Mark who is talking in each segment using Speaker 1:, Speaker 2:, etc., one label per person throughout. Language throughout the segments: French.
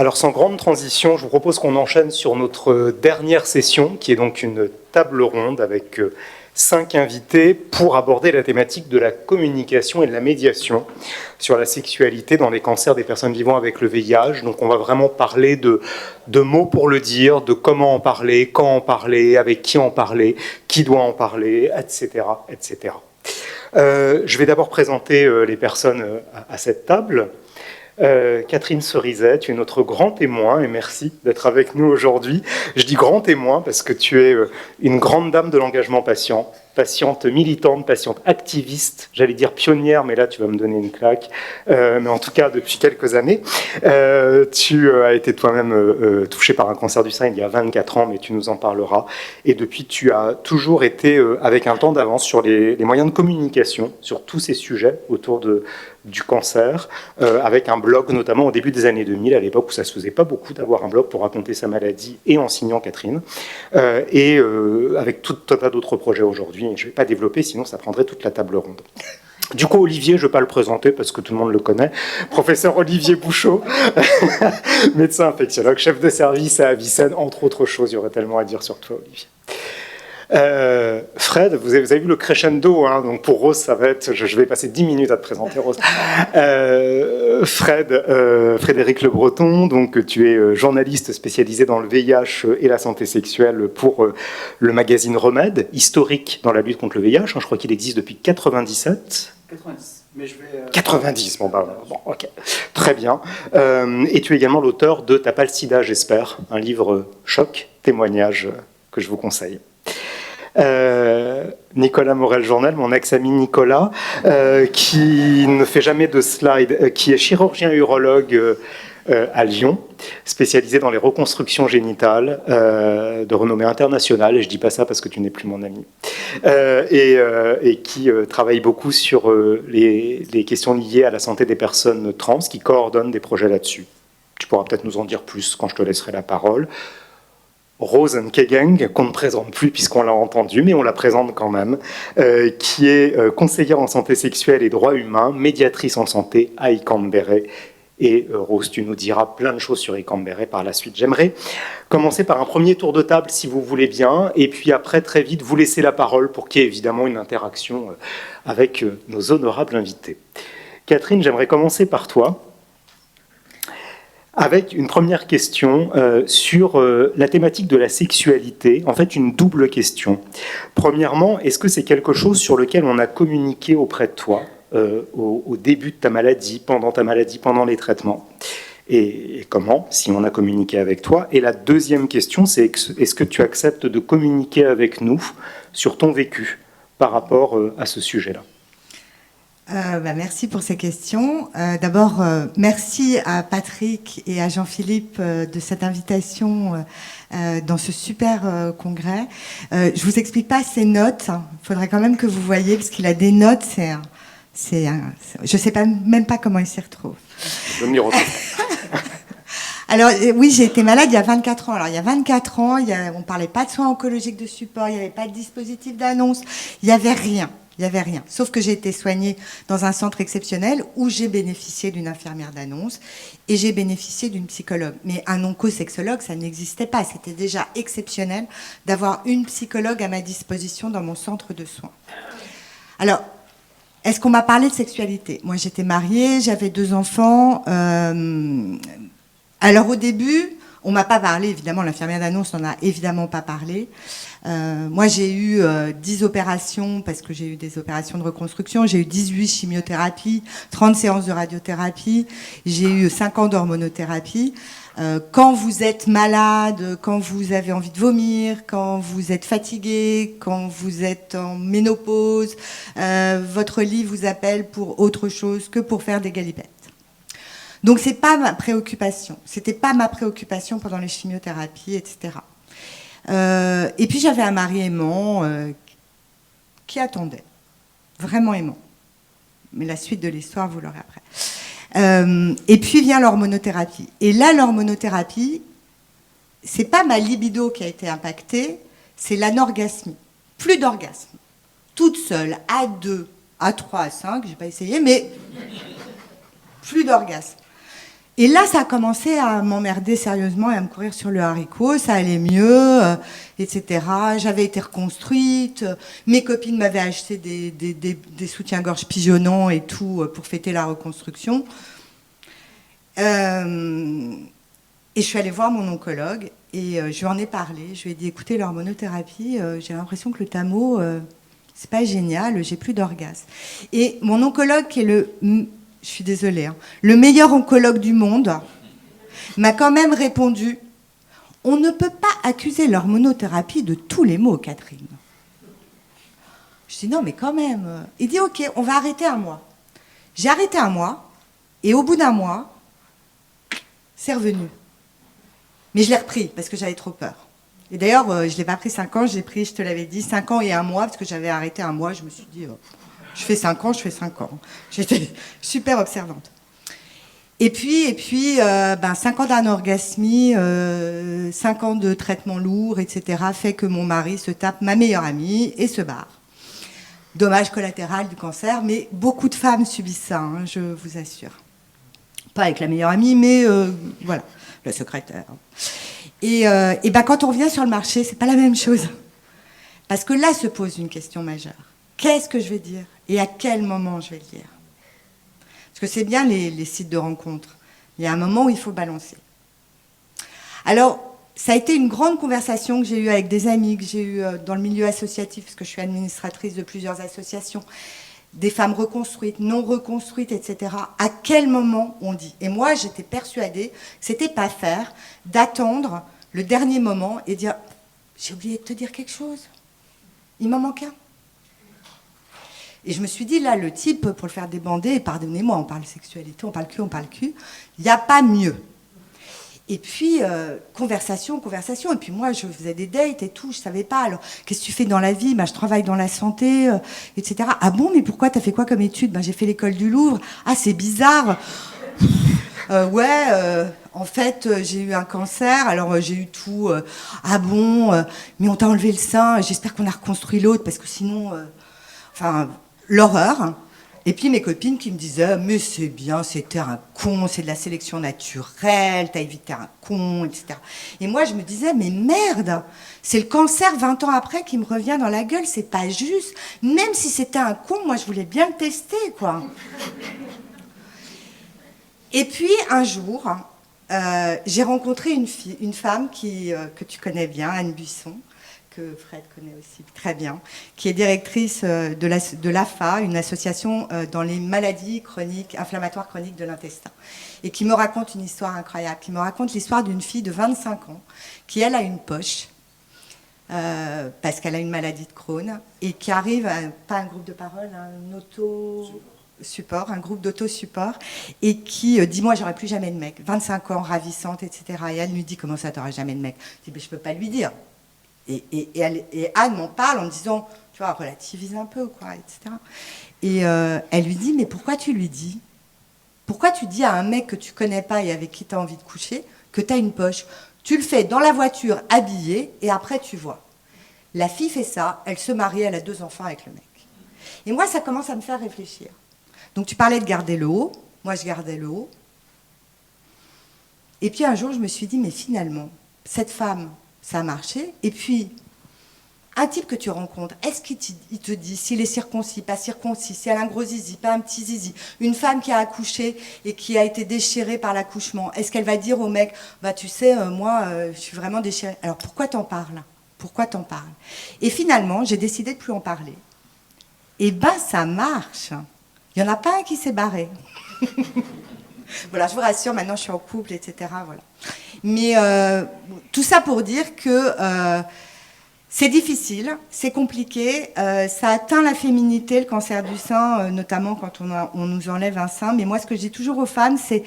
Speaker 1: Alors sans grande transition, je vous propose qu'on enchaîne sur notre dernière session, qui est donc une table ronde avec 5 invités pour aborder la thématique de la communication et de la médiation sur la sexualité dans les cancers des personnes vivant avec le VIH. Donc on va vraiment parler de mots pour le dire, de comment en parler, quand en parler, avec qui en parler, qui doit en parler, etc. etc. Je vais d'abord présenter les personnes à cette table. Catherine Cerizet, tu es notre grand témoin et merci d'être avec nous aujourd'hui. Je dis grand témoin parce que tu es une grande dame de l'engagement patient, patiente militante, patiente activiste, j'allais dire pionnière, mais là tu vas me donner une claque, mais en tout cas depuis quelques années. Tu as été toi-même touchée par un cancer du sein il y a 24 ans, mais tu nous en parleras. Et depuis, tu as toujours été avec un temps d'avance sur les moyens de communication, sur tous ces sujets autour du cancer, avec un blog notamment au début des années 2000, à l'époque où ça ne se faisait pas beaucoup d'avoir un blog pour raconter sa maladie et en signant Catherine, et avec tout un tas d'autres projets aujourd'hui. Je ne vais pas développer, sinon ça prendrait toute la table ronde. Du coup, Olivier, je ne vais pas le présenter parce que tout le monde le connaît. Professeur Olivier Bouchot, médecin infectiologue, chef de service à Avicenne, entre autres choses. Il y aurait tellement à dire sur toi, Olivier. Fred, vous avez vu le crescendo, hein, donc pour Rose, ça va être... Je vais passer 10 minutes à te présenter, Rose. Frédéric Le Breton, donc tu es journaliste spécialisé dans le VIH et la santé sexuelle pour le magazine Remède, historique dans la lutte contre le VIH. Hein, je crois qu'il existe depuis 97.
Speaker 2: 90. Mais je vais
Speaker 1: 90, bon, ok, très bien. Et tu es également l'auteur de T'as pas le sida, j'espère, un livre choc, témoignage que je vous conseille. Nicolas Morel-Journal, mon ex-ami Nicolas, qui ne fait jamais de slide, qui est chirurgien urologue à Lyon, spécialisé dans les reconstructions génitales de renommée internationale, et je ne dis pas ça parce que tu n'es plus mon ami, et qui travaille beaucoup sur les questions liées à la santé des personnes trans, qui coordonne des projets là-dessus. Tu pourras peut-être nous en dire plus quand je te laisserai la parole. Rose Nkegeng, qu'on ne présente plus puisqu'on l'a entendu, mais on la présente quand même, qui est conseillère en santé sexuelle et droits humains, médiatrice en santé à Icambéré. Et Rose, tu nous diras plein de choses sur Icambéré par la suite. J'aimerais commencer par un premier tour de table, si vous voulez bien, et puis après, très vite, vous laisser la parole pour qu'il y ait évidemment une interaction avec nos honorables invités. Catherine, j'aimerais commencer par toi, avec une première question sur la thématique de la sexualité, en fait une double question. Premièrement, est-ce que c'est quelque chose sur lequel on a communiqué auprès de toi au début de ta maladie, pendant les traitements, et comment, si on a communiqué avec toi? Et la deuxième question, c'est est-ce que tu acceptes de communiquer avec nous sur ton vécu par rapport à ce sujet-là?
Speaker 3: Merci pour ces questions. D'abord, merci à Patrick et à Jean-Philippe de cette invitation dans ce super congrès. Je vous explique pas ces notes. Il faudrait quand même que vous voyiez, parce qu'il a des notes. Je sais même pas comment il s'y retrouve.
Speaker 1: Je m'y retrouve.
Speaker 3: Alors oui, j'ai été malade il y a 24 ans. Alors il y a 24 ans, on parlait pas de soins oncologiques de support, il n'y avait pas de dispositif d'annonce, il n'y avait rien. Il n'y avait rien. Sauf que j'ai été soignée dans un centre exceptionnel où j'ai bénéficié d'une infirmière d'annonce et j'ai bénéficié d'une psychologue. Mais un oncosexologue, ça n'existait pas. C'était déjà exceptionnel d'avoir une psychologue à ma disposition dans mon centre de soins. Alors, est-ce qu'on m'a parlé de sexualité? Moi, j'étais mariée, j'avais 2 enfants. Alors, au début, on ne m'a pas parlé, évidemment, l'infirmière d'annonce n'en a évidemment pas parlé. Moi, j'ai eu 10 opérations, parce que j'ai eu des opérations de reconstruction. J'ai eu 18 chimiothérapies, 30 séances de radiothérapie. J'ai eu 5 ans d'hormonothérapie. Quand vous êtes malade, quand vous avez envie de vomir, quand vous êtes fatigué, quand vous êtes en ménopause, votre lit vous appelle pour autre chose que pour faire des galipettes. Donc, c'est pas ma préoccupation. C'était pas ma préoccupation pendant les chimiothérapies, etc. Et puis j'avais un mari aimant qui attendait, vraiment aimant. Mais la suite de l'histoire, vous l'aurez après. Et puis vient l'hormonothérapie. Et là, l'hormonothérapie, c'est pas ma libido qui a été impactée, c'est l'anorgasmie. Plus d'orgasme. Toute seule, à 2, à 3, à 5, j'ai pas essayé, mais plus d'orgasme. Et là, ça a commencé à m'emmerder sérieusement et à me courir sur le haricot. Ça allait mieux, etc. J'avais été reconstruite. Mes copines m'avaient acheté des soutiens-gorge pigeonnants et tout pour fêter la reconstruction. Et je suis allée voir mon oncologue et je lui en ai parlé. Je lui ai dit, écoutez, l'hormonothérapie, j'ai l'impression que le Tamo, c'est pas génial, j'ai plus d'orgasme. Et mon oncologue, qui est je suis désolée, hein, le meilleur oncologue du monde, m'a quand même répondu, on ne peut pas accuser l'hormonothérapie de tous les maux, Catherine. Je dis, non, mais quand même. Il dit, ok, on va arrêter un mois. J'ai arrêté un mois, et au bout d'un mois, c'est revenu. Mais je l'ai repris, parce que j'avais trop peur. Et d'ailleurs, je ne l'ai pas pris 5 ans, j'ai pris, je te l'avais dit, 5 ans et 1 mois, parce que j'avais arrêté un mois, je me suis dit... je fais 5 ans, je fais 5 ans. J'étais super observante. Et puis 5 ans d'anorgasmie, 5 ans de traitement lourd, etc., fait que mon mari se tape ma meilleure amie et se barre. Dommage collatéral du cancer, mais beaucoup de femmes subissent ça, hein, je vous assure. Pas avec la meilleure amie, mais voilà, le secrétaire. Et quand on revient sur le marché, c'est pas la même chose. Parce que là se pose une question majeure. Qu'est-ce que je vais dire et à quel moment je vais le dire? Parce que c'est bien les sites de rencontres. Il y a un moment où il faut balancer. Alors, ça a été une grande conversation que j'ai eue avec des amis, que j'ai eue dans le milieu associatif, parce que je suis administratrice de plusieurs associations, des femmes reconstruites, non reconstruites, etc. À quel moment on dit? Et moi, j'étais persuadée que c'était pas faire d'attendre le dernier moment et dire « j'ai oublié de te dire quelque chose, il m'en manque un ». Et je me suis dit, là, le type, pour le faire débander, et pardonnez-moi, on parle sexualité, on parle cul, il n'y a pas mieux. Et puis, conversation. Et puis moi, je faisais des dates et tout, je ne savais pas. Alors, qu'est-ce que tu fais dans la vie? Je travaille dans la santé, etc. Ah bon, mais pourquoi? Tu as fait quoi comme étude? J'ai fait l'école du Louvre. Ah, c'est bizarre. En fait, j'ai eu un cancer, alors j'ai eu tout. Ah bon, mais on t'a enlevé le sein, j'espère qu'on a reconstruit l'autre, parce que sinon... l'horreur. Et puis mes copines qui me disaient, mais c'est bien, c'était un con, c'est de la sélection naturelle, t'as évité un con, etc. Et moi je me disais, mais merde, c'est le cancer 20 ans après qui me revient dans la gueule, c'est pas juste. Même si c'était un con, moi je voulais bien le tester, quoi. Et puis un jour, j'ai rencontré une femme que tu connais bien, Anne Buisson, que Fred connaît aussi très bien, qui est directrice de l'AFA, une association dans les maladies chroniques, inflammatoires chroniques de l'intestin, et qui me raconte une histoire incroyable, qui me raconte l'histoire d'une fille de 25 ans, qui elle a une poche, parce qu'elle a une maladie de Crohn, et qui arrive, pas un groupe de parole, un auto-support, un groupe d'auto-support, et qui dit, moi j'aurai plus jamais de mec, 25 ans, ravissante, etc. Et elle lui dit, comment ça t'auras jamais de mec? Je dis, mais je peux pas lui dire. Et Anne m'en parle en me disant, tu vois, relativise un peu, quoi, etc. Et elle lui dit, mais pourquoi tu lui dis? Pourquoi tu dis à un mec que tu connais pas et avec qui tu as envie de coucher que tu as une poche? Tu le fais dans la voiture, habillée, et après tu vois. La fille fait ça, elle se marie, elle a 2 enfants avec le mec. Et moi, ça commence à me faire réfléchir. Donc tu parlais de garder le haut, moi je gardais le haut. Et puis un jour, je me suis dit, mais finalement, cette femme... ça a marché. Et puis, un type que tu rencontres, est-ce qu'il te dit s'il est circoncis, pas circoncis, si elle a un gros zizi, pas un petit zizi, une femme qui a accouché et qui a été déchirée par l'accouchement, est-ce qu'elle va dire au mec, tu sais, moi, je suis vraiment déchirée. Alors, pourquoi t'en parles? Pourquoi t'en parles? Et finalement, j'ai décidé de plus en parler. Et ça marche. Il n'y en a pas un qui s'est barré. Voilà, je vous rassure, maintenant je suis en couple, etc. Voilà. Mais tout ça pour dire que c'est difficile, c'est compliqué, ça atteint la féminité, le cancer du sein, notamment quand on nous enlève un sein. Mais moi, ce que je dis toujours aux femmes, c'est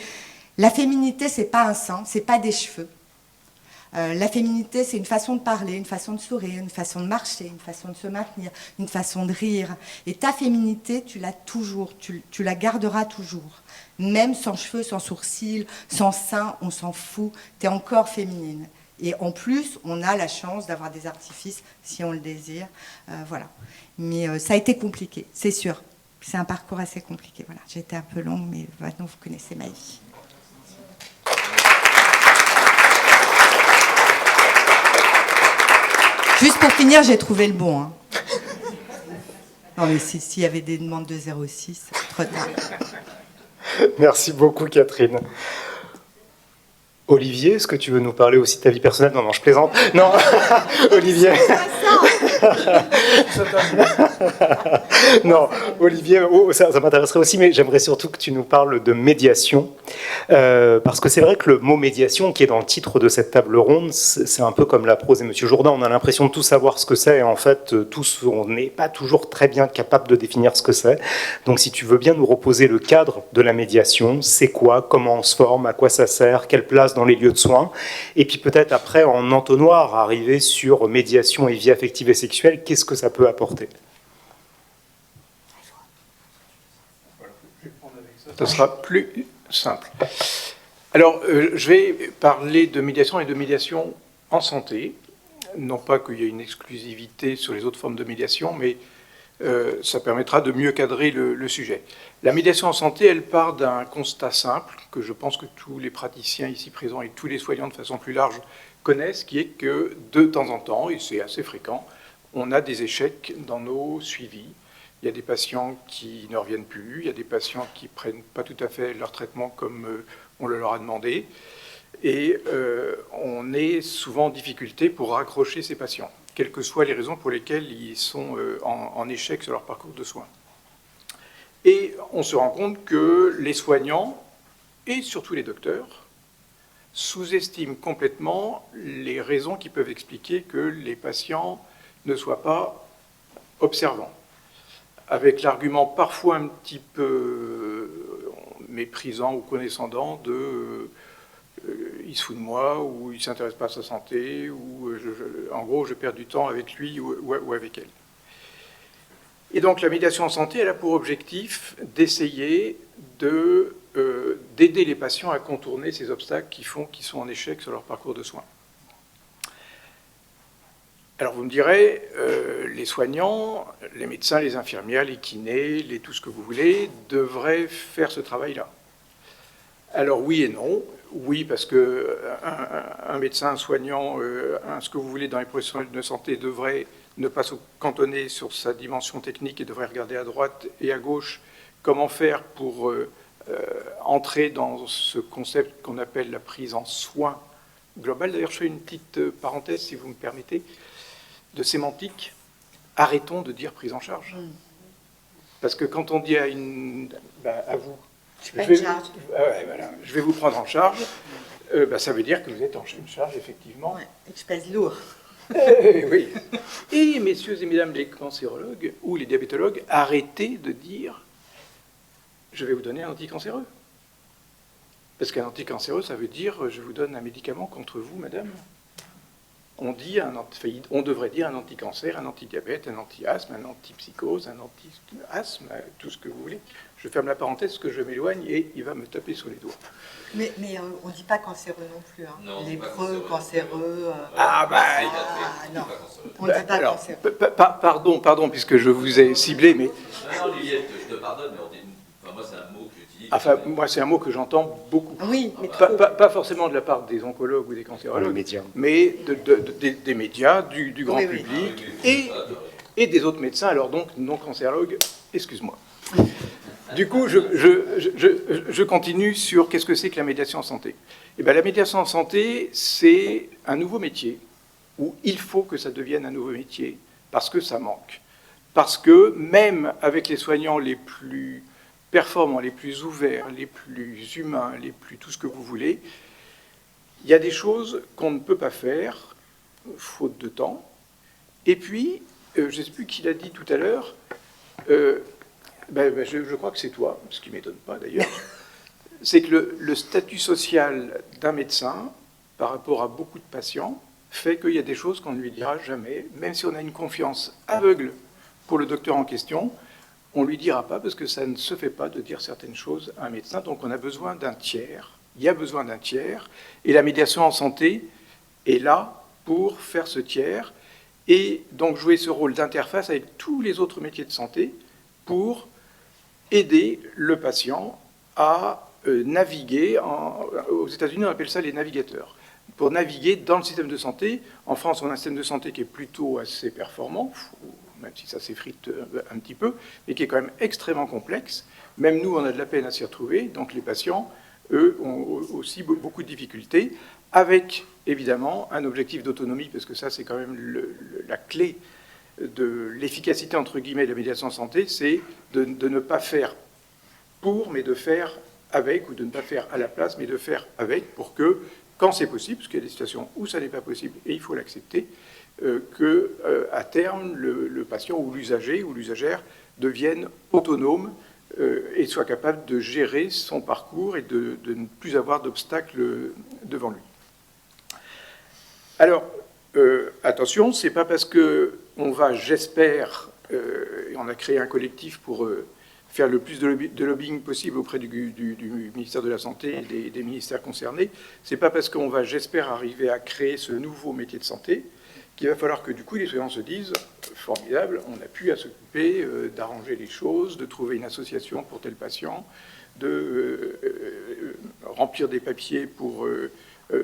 Speaker 3: la féminité, c'est pas un sein, c'est pas des cheveux. La féminité, c'est une façon de parler, une façon de sourire, une façon de marcher, une façon de se maintenir, une façon de rire. Et ta féminité, tu l'as toujours, tu la garderas toujours. Même sans cheveux, sans sourcils, sans seins, on s'en fout, tu es encore féminine. Et en plus, on a la chance d'avoir des artifices, si on le désire. Voilà. Mais ça a été compliqué, c'est sûr. C'est un parcours assez compliqué. Voilà. J'ai été un peu longue, mais maintenant, vous connaissez ma vie. Juste pour finir, j'ai trouvé le bon. Hein. Non, mais s'il y avait des demandes de 06, c'est trop tard.
Speaker 1: Merci beaucoup, Catherine. Olivier, est-ce que tu veux nous parler aussi de ta vie personnelle? Non, je plaisante. Non, Olivier. Non, Olivier, ça m'intéresserait aussi, mais j'aimerais surtout que tu nous parles de médiation. Parce que c'est vrai que le mot médiation, qui est dans le titre de cette table ronde, c'est un peu comme la prose et Monsieur Jourdain. On a l'impression de tout savoir ce que c'est, et en fait, tous, on n'est pas toujours très bien capable de définir ce que c'est. Donc, si tu veux bien nous reposer le cadre de la médiation, c'est quoi, comment on se forme, à quoi ça sert, quelle place dans les lieux de soins, et puis peut-être après, en entonnoir, arriver sur médiation et vie affective et sexuelle, qu'est-ce que ça peut apporter?
Speaker 2: Ce sera plus simple. Alors, je vais parler de médiation et de médiation en santé. Non pas qu'il y ait une exclusivité sur les autres formes de médiation, mais ça permettra de mieux cadrer le sujet. La médiation en santé, elle part d'un constat simple, que je pense que tous les praticiens ici présents et tous les soignants de façon plus large connaissent, qui est que de temps en temps, et c'est assez fréquent, on a des échecs dans nos suivis. Il y a des patients qui ne reviennent plus, il y a des patients qui ne prennent pas tout à fait leur traitement comme on le leur a demandé, et on est souvent en difficulté pour raccrocher ces patients, quelles que soient les raisons pour lesquelles ils sont en échec sur leur parcours de soins. Et on se rend compte que les soignants, et surtout les docteurs, sous-estiment complètement les raisons qui peuvent expliquer que les patients ne soient pas observants, avec l'argument parfois un petit peu méprisant ou condescendant de il se fout de moi, ou il ne s'intéresse pas à sa santé, ou en gros je perds du temps avec lui ou avec elle. Et donc la médiation en santé, elle a pour objectif d'essayer d'aider les patients à contourner ces obstacles qui font qu'ils sont en échec sur leur parcours de soins. Alors vous me direz, les soignants, les médecins, les infirmières, les kinés, tout ce que vous voulez, devraient faire ce travail-là. Alors oui et non. Oui, parce qu'un médecin, un soignant, ce que vous voulez dans les professionnels de santé devrait ne pas se cantonner sur sa dimension technique et devrait regarder à droite et à gauche comment faire pour entrer dans ce concept qu'on appelle la prise en soin globale. D'ailleurs, je fais une petite parenthèse, si vous me permettez, de sémantique. Arrêtons de dire prise en charge. Parce que quand on dit à à vous, je vais vous prendre en charge, ça veut dire que vous êtes en charge, effectivement.
Speaker 3: Ouais, et que je pèse lourd.
Speaker 2: Oui. Et messieurs et mesdames les cancérologues ou les diabétologues, arrêtez de dire je vais vous donner un anticancéreux. Parce qu'un anticancéreux, ça veut dire je vous donne un médicament contre vous, madame. On devrait dire un anticancer, un antidiabète, un anti-asthme, un antipsychose, un anti-asthme, tout ce que vous voulez. Je ferme la parenthèse parce que je m'éloigne et il va me taper sur les doigts.
Speaker 3: Mais on ne dit pas cancéreux non plus. Hein.
Speaker 4: Non,
Speaker 3: lépreux, cancéreux.
Speaker 4: Non,
Speaker 3: on ne dit pas cancéreux.
Speaker 2: Pardon, puisque je vous ai ciblé, mais.
Speaker 4: Non, Liliette, je te pardonne, mais moi, c'est un mot que j'utilise.
Speaker 2: Enfin, moi, c'est un mot que j'entends beaucoup.
Speaker 3: Oui, mais
Speaker 2: pas forcément de la part des oncologues ou des cancérologues, mais des médias, du grand public et des autres médecins, alors donc non cancérologues, excuse-moi. Du coup, je continue sur qu'est-ce que c'est que la médiation en santé. Eh bien, la médiation en santé, c'est un nouveau métier, où il faut que ça devienne un nouveau métier, parce que ça manque. Parce que même avec les soignants les plus performants, les plus ouverts, les plus humains, les plus tout ce que vous voulez, il y a des choses qu'on ne peut pas faire, faute de temps. Et puis, je ne sais plus qui l'a dit tout à l'heure, je crois que c'est toi, ce qui ne m'étonne pas d'ailleurs, c'est que le statut social d'un médecin, par rapport à beaucoup de patients, fait qu'il y a des choses qu'on ne lui dira jamais, même si on a une confiance aveugle pour le docteur en question, on ne lui dira pas parce que ça ne se fait pas de dire certaines choses à un médecin. Donc on a besoin d'un tiers, il y a besoin d'un tiers, et la médiation en santé est là pour faire ce tiers, et donc jouer ce rôle d'interface avec tous les autres métiers de santé pour aider le patient à naviguer. Aux États-Unis, on appelle ça les navigateurs. pour naviguer dans le système de santé. En France, on a un système de santé qui est plutôt assez performant, même si ça s'effrite un petit peu, mais qui est quand même extrêmement complexe. Même nous, on a de la peine à s'y retrouver. Donc les patients, eux, ont aussi beaucoup de difficultés, avec évidemment un objectif d'autonomie, parce que ça, c'est quand même la clé de l'efficacité, entre guillemets, de la médiation en santé, c'est de ne pas faire pour, mais de faire avec, ou de ne pas faire à la place, mais de faire avec, pour que, quand c'est possible, parce qu'il y a des situations où ça n'est pas possible, et il faut l'accepter, qu'à terme, le patient ou l'usager ou l'usagère devienne autonome et soit capable de gérer son parcours et de ne plus avoir d'obstacles devant lui. Alors, attention, c'est pas parce qu'on va, j'espère, on a créé un collectif pour faire le plus de lobbying possible auprès du ministère de la Santé et des ministères concernés, c'est pas parce qu'on va, j'espère, arriver à créer ce nouveau métier de santé qu'il va falloir que du coup les soignants se disent « formidable, on n'a plus à s'occuper d'arranger les choses, de trouver une association pour tel patient, de remplir des papiers pour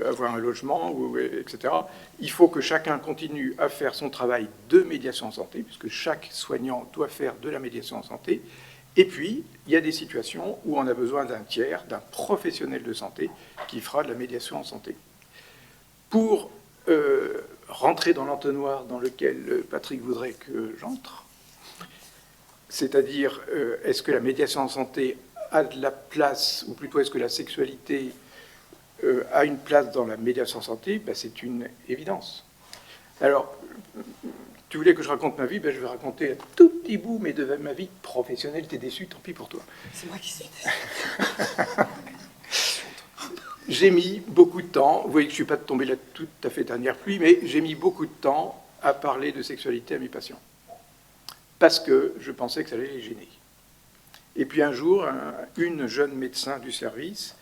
Speaker 2: avoir un logement, etc. » Il faut que chacun continue à faire son travail de médiation en santé, puisque chaque soignant doit faire de la médiation en santé. Et puis, il y a des situations où on a besoin d'un tiers, d'un professionnel de santé qui fera de la médiation en santé. Pour rentrer dans l'entonnoir dans lequel Patrick voudrait que j'entre, c'est-à-dire est-ce que la médiation en santé a de la place, ou plutôt est-ce que la sexualité a une place dans la médiation en santé, ben, c'est une évidence. Alors, tu voulais que je raconte ma vie, ben, je vais raconter un tout petit bout, mais de ma vie professionnelle. T'es déçu, tant pis pour toi.
Speaker 3: C'est moi qui suis déçue.
Speaker 2: J'ai mis beaucoup de temps, vous voyez que je ne suis pas tombé là tout à fait dernière pluie, mais j'ai mis beaucoup de temps à parler de sexualité à mes patients. Parce que je pensais que ça allait les gêner. Et puis un jour, une jeune médecin du service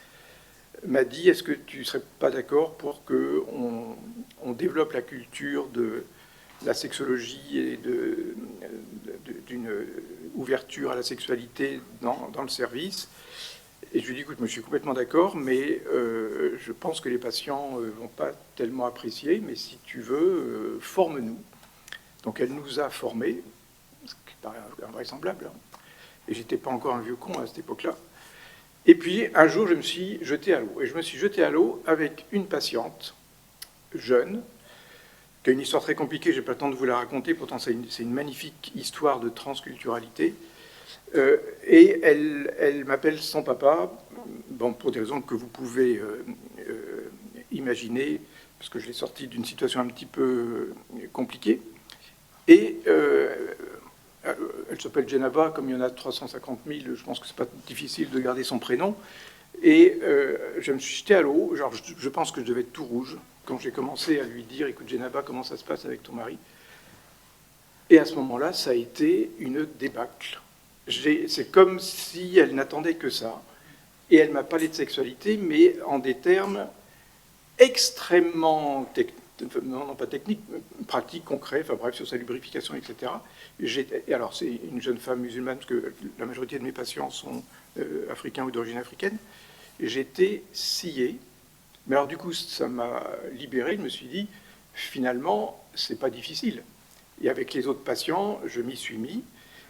Speaker 2: m'a dit « Est-ce que tu ne serais pas d'accord pour qu'on développe la culture de la sexologie et d'une ouverture à la sexualité dans le service ?» Et je lui ai dit, écoute, moi, je suis complètement d'accord, mais je pense que les patients ne vont pas tellement apprécier, mais si tu veux, forme-nous. Donc elle nous a formés, ce qui paraît invraisemblable, hein. Et j'étais pas encore un vieux con à cette époque-là. Et puis, un jour, je me suis jeté à l'eau. Et je me suis jeté à l'eau avec une patiente jeune, qui a une histoire très compliquée, je n'ai pas le temps de vous la raconter, pourtant c'est une magnifique histoire de transculturalité. Et elle m'appelle son papa, bon, pour des raisons que vous pouvez imaginer, parce que je l'ai sorti d'une situation un petit peu compliquée. Et elle s'appelle Jenaba, comme il y en a 350 000, je pense que c'est pas difficile de garder son prénom. Et je me suis jeté à l'eau, genre je pense que je devais être tout rouge, quand j'ai commencé à lui dire, écoute Jenaba, comment ça se passe avec ton mari? Et à ce moment-là, ça a été une débâcle. C'est comme si elle n'attendait que ça. Et elle m'a parlé de sexualité, mais en des termes extrêmement, non pas techniques, pratiques, concrets, enfin bref, sur sa lubrification, etc. Et alors, c'est une jeune femme musulmane, parce que la majorité de mes patients sont africains ou d'origine africaine. J'étais scié. Mais alors, du coup, ça m'a libéré. Je me suis dit, finalement, c'est pas difficile. Et avec les autres patients, je m'y suis mis.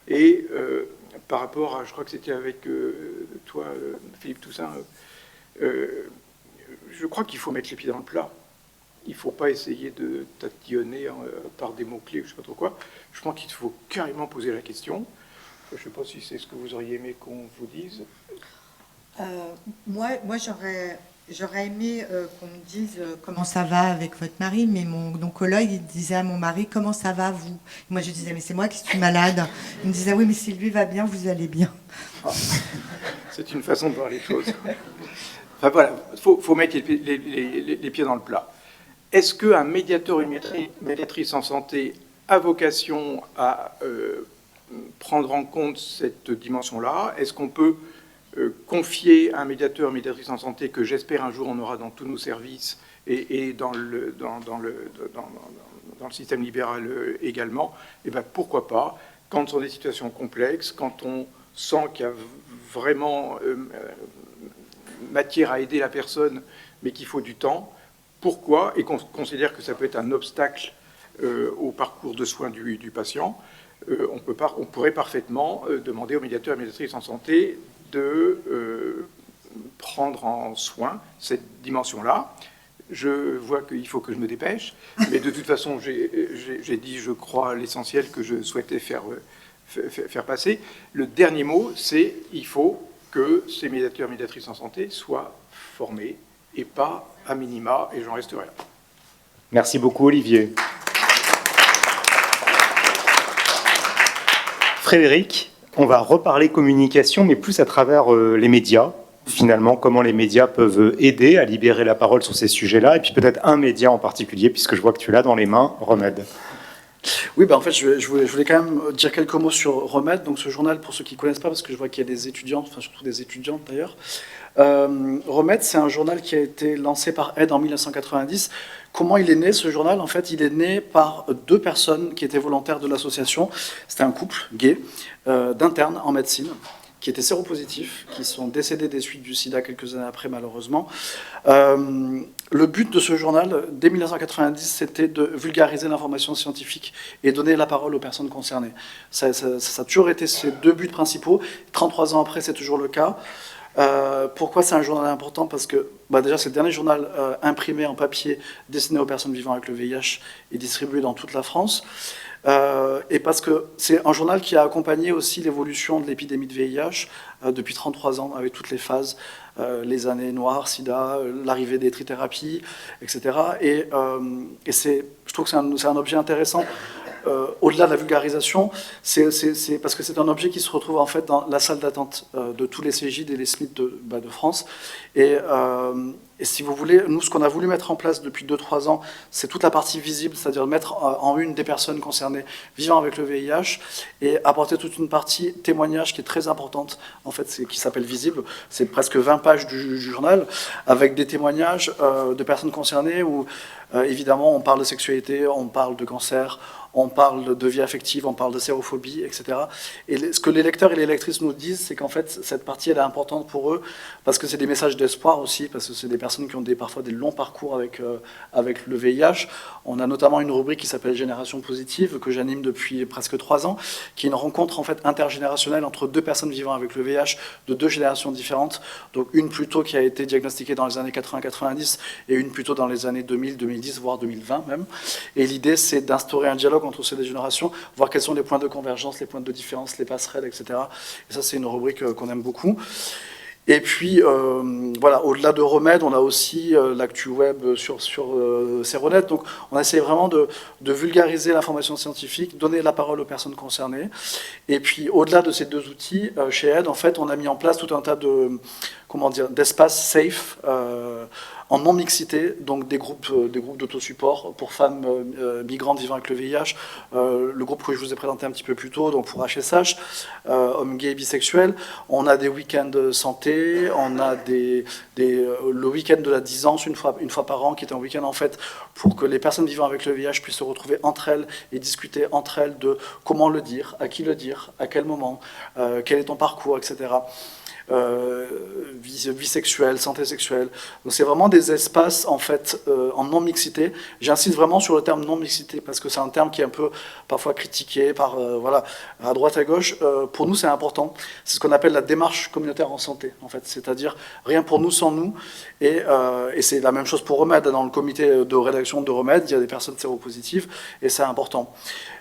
Speaker 2: Et par rapport à, je crois que c'était avec toi, Philippe Toussaint, je crois qu'il faut mettre les pieds dans le plat. Il ne faut pas essayer de tatillonner par des mots-clés, je ne sais pas trop quoi. Je pense qu'il faut carrément poser la question. Je ne sais pas si c'est ce que vous auriez aimé qu'on vous dise.
Speaker 3: Moi j'aurais aimé qu'on me dise comment ça va avec votre mari, mais mon oncologue, il disait à mon mari, comment ça va vous? Moi je disais, mais c'est moi qui suis malade. Il me disait, oui, mais si lui va bien, vous allez bien.
Speaker 2: Ah, c'est une façon de voir les choses. Enfin voilà, il faut mettre les pieds dans le plat. Est-ce qu'un médiateur ou une médiatrice en santé a vocation à prendre en compte cette dimension-là? Est-ce qu'on peut confier à un médiateur, médiatrice en santé, que j'espère un jour on aura dans tous nos services et dans le système libéral également, et bien pourquoi pas, quand ce sont des situations complexes, quand on sent qu'il y a vraiment matière à aider la personne, mais qu'il faut du temps, pourquoi, et qu'on considère que ça peut être un obstacle au parcours de soins du patient, on pourrait parfaitement demander aux médiateurs et médiatrices en santé de prendre en soin cette dimension-là. Je vois qu'il faut que je me dépêche, mais de toute façon, j'ai dit, je crois, l'essentiel que je souhaitais faire passer. Le dernier mot, c'est il faut que ces médiateurs et médiatrices en santé soient formés, et pas à minima, et j'en resterai là.
Speaker 1: Merci beaucoup, Olivier. Frédéric, on va reparler communication, mais plus à travers les médias. Finalement, comment les médias peuvent aider à libérer la parole sur ces sujets-là, et puis peut-être un média en particulier, puisque je vois que tu l'as dans les mains, Remède.
Speaker 5: Oui, en fait, je voulais quand même dire quelques mots sur Remède. Donc, ce journal, pour ceux qui ne connaissent pas, parce que je vois qu'il y a des étudiantes, enfin surtout des étudiantes d'ailleurs. Remède, c'est un journal qui a été lancé par Aide en 1990. Comment il est né, ce journal? En fait, il est né par deux personnes qui étaient volontaires de l'association. C'était un couple gay d'internes en médecine, qui étaient séropositifs, qui sont décédés des suites du sida quelques années après, malheureusement. Le but de ce journal, dès 1990, c'était de vulgariser l'information scientifique et donner la parole aux personnes concernées. Ça a toujours été ces deux buts principaux. 33 ans après, c'est toujours le cas. Pourquoi c'est un journal important? Parce que déjà, c'est le dernier journal imprimé en papier destiné aux personnes vivant avec le VIH et distribué dans toute la France. Et parce que c'est un journal qui a accompagné aussi l'évolution de l'épidémie de VIH depuis 33 ans, avec toutes les phases, les années noires, sida, l'arrivée des trithérapies, etc. Et je trouve que c'est un objet intéressant. Au-delà de la vulgarisation, c'est parce que c'est un objet qui se retrouve en fait dans la salle d'attente de tous les CGID et les SMIT de France. Et si vous voulez, nous, ce qu'on a voulu mettre en place depuis 2-3 ans, c'est toute la partie visible, c'est-à-dire mettre en une des personnes concernées vivant avec le VIH et apporter toute une partie témoignage qui est très importante, en fait, qui s'appelle Visible. C'est presque 20 pages du journal avec des témoignages de personnes concernées où, évidemment, on parle de sexualité, on parle de cancer, on parle de vie affective, on parle de sérophobie, etc. Et ce que les lecteurs et les lectrices nous disent, c'est qu'en fait, cette partie, elle est importante pour eux, parce que c'est des messages d'espoir aussi, parce que c'est des personnes qui ont parfois des longs parcours avec le VIH. On a notamment une rubrique qui s'appelle Génération Positive, que j'anime depuis presque 3 ans, qui est une rencontre en fait intergénérationnelle entre deux personnes vivant avec le VIH de deux générations différentes. Donc une plutôt qui a été diagnostiquée dans les années 80-90 et une plutôt dans les années 2000, 2010, voire 2020 même. Et l'idée, c'est d'instaurer un dialogue entre ces deux générations, voir quels sont les points de convergence, les points de différence, les passerelles, etc. Et ça, c'est une rubrique qu'on aime beaucoup. Et puis, voilà, au-delà de Remède, on a aussi l'actu web sur Seronet. Donc, on essaie vraiment de vulgariser l'information scientifique, donner la parole aux personnes concernées. Et puis, au-delà de ces deux outils, chez Aide, en fait, on a mis en place tout un tas d'espaces safe, en non-mixité, donc des groupes d'autosupport pour femmes migrantes vivant avec le VIH, le groupe que je vous ai présenté un petit peu plus tôt, donc pour HSH, hommes gays et bisexuels. On a des week-ends santé, on a le week-end de la disance une fois par an, qui est un week-end en fait pour que les personnes vivant avec le VIH puissent se retrouver entre elles et discuter entre elles de comment le dire, à qui le dire, à quel moment, quel est ton parcours, etc. Vie sexuelle, santé sexuelle. Donc c'est vraiment des espaces en fait en non-mixité. J'insiste vraiment sur le terme non-mixité parce que c'est un terme qui est un peu parfois critiqué par à droite à gauche. Pour nous c'est important. C'est ce qu'on appelle la démarche communautaire en santé en fait. C'est-à-dire rien pour nous sans nous. Et c'est la même chose pour Remède. Dans le comité de rédaction de Remède, il y a des personnes séropositives et c'est important.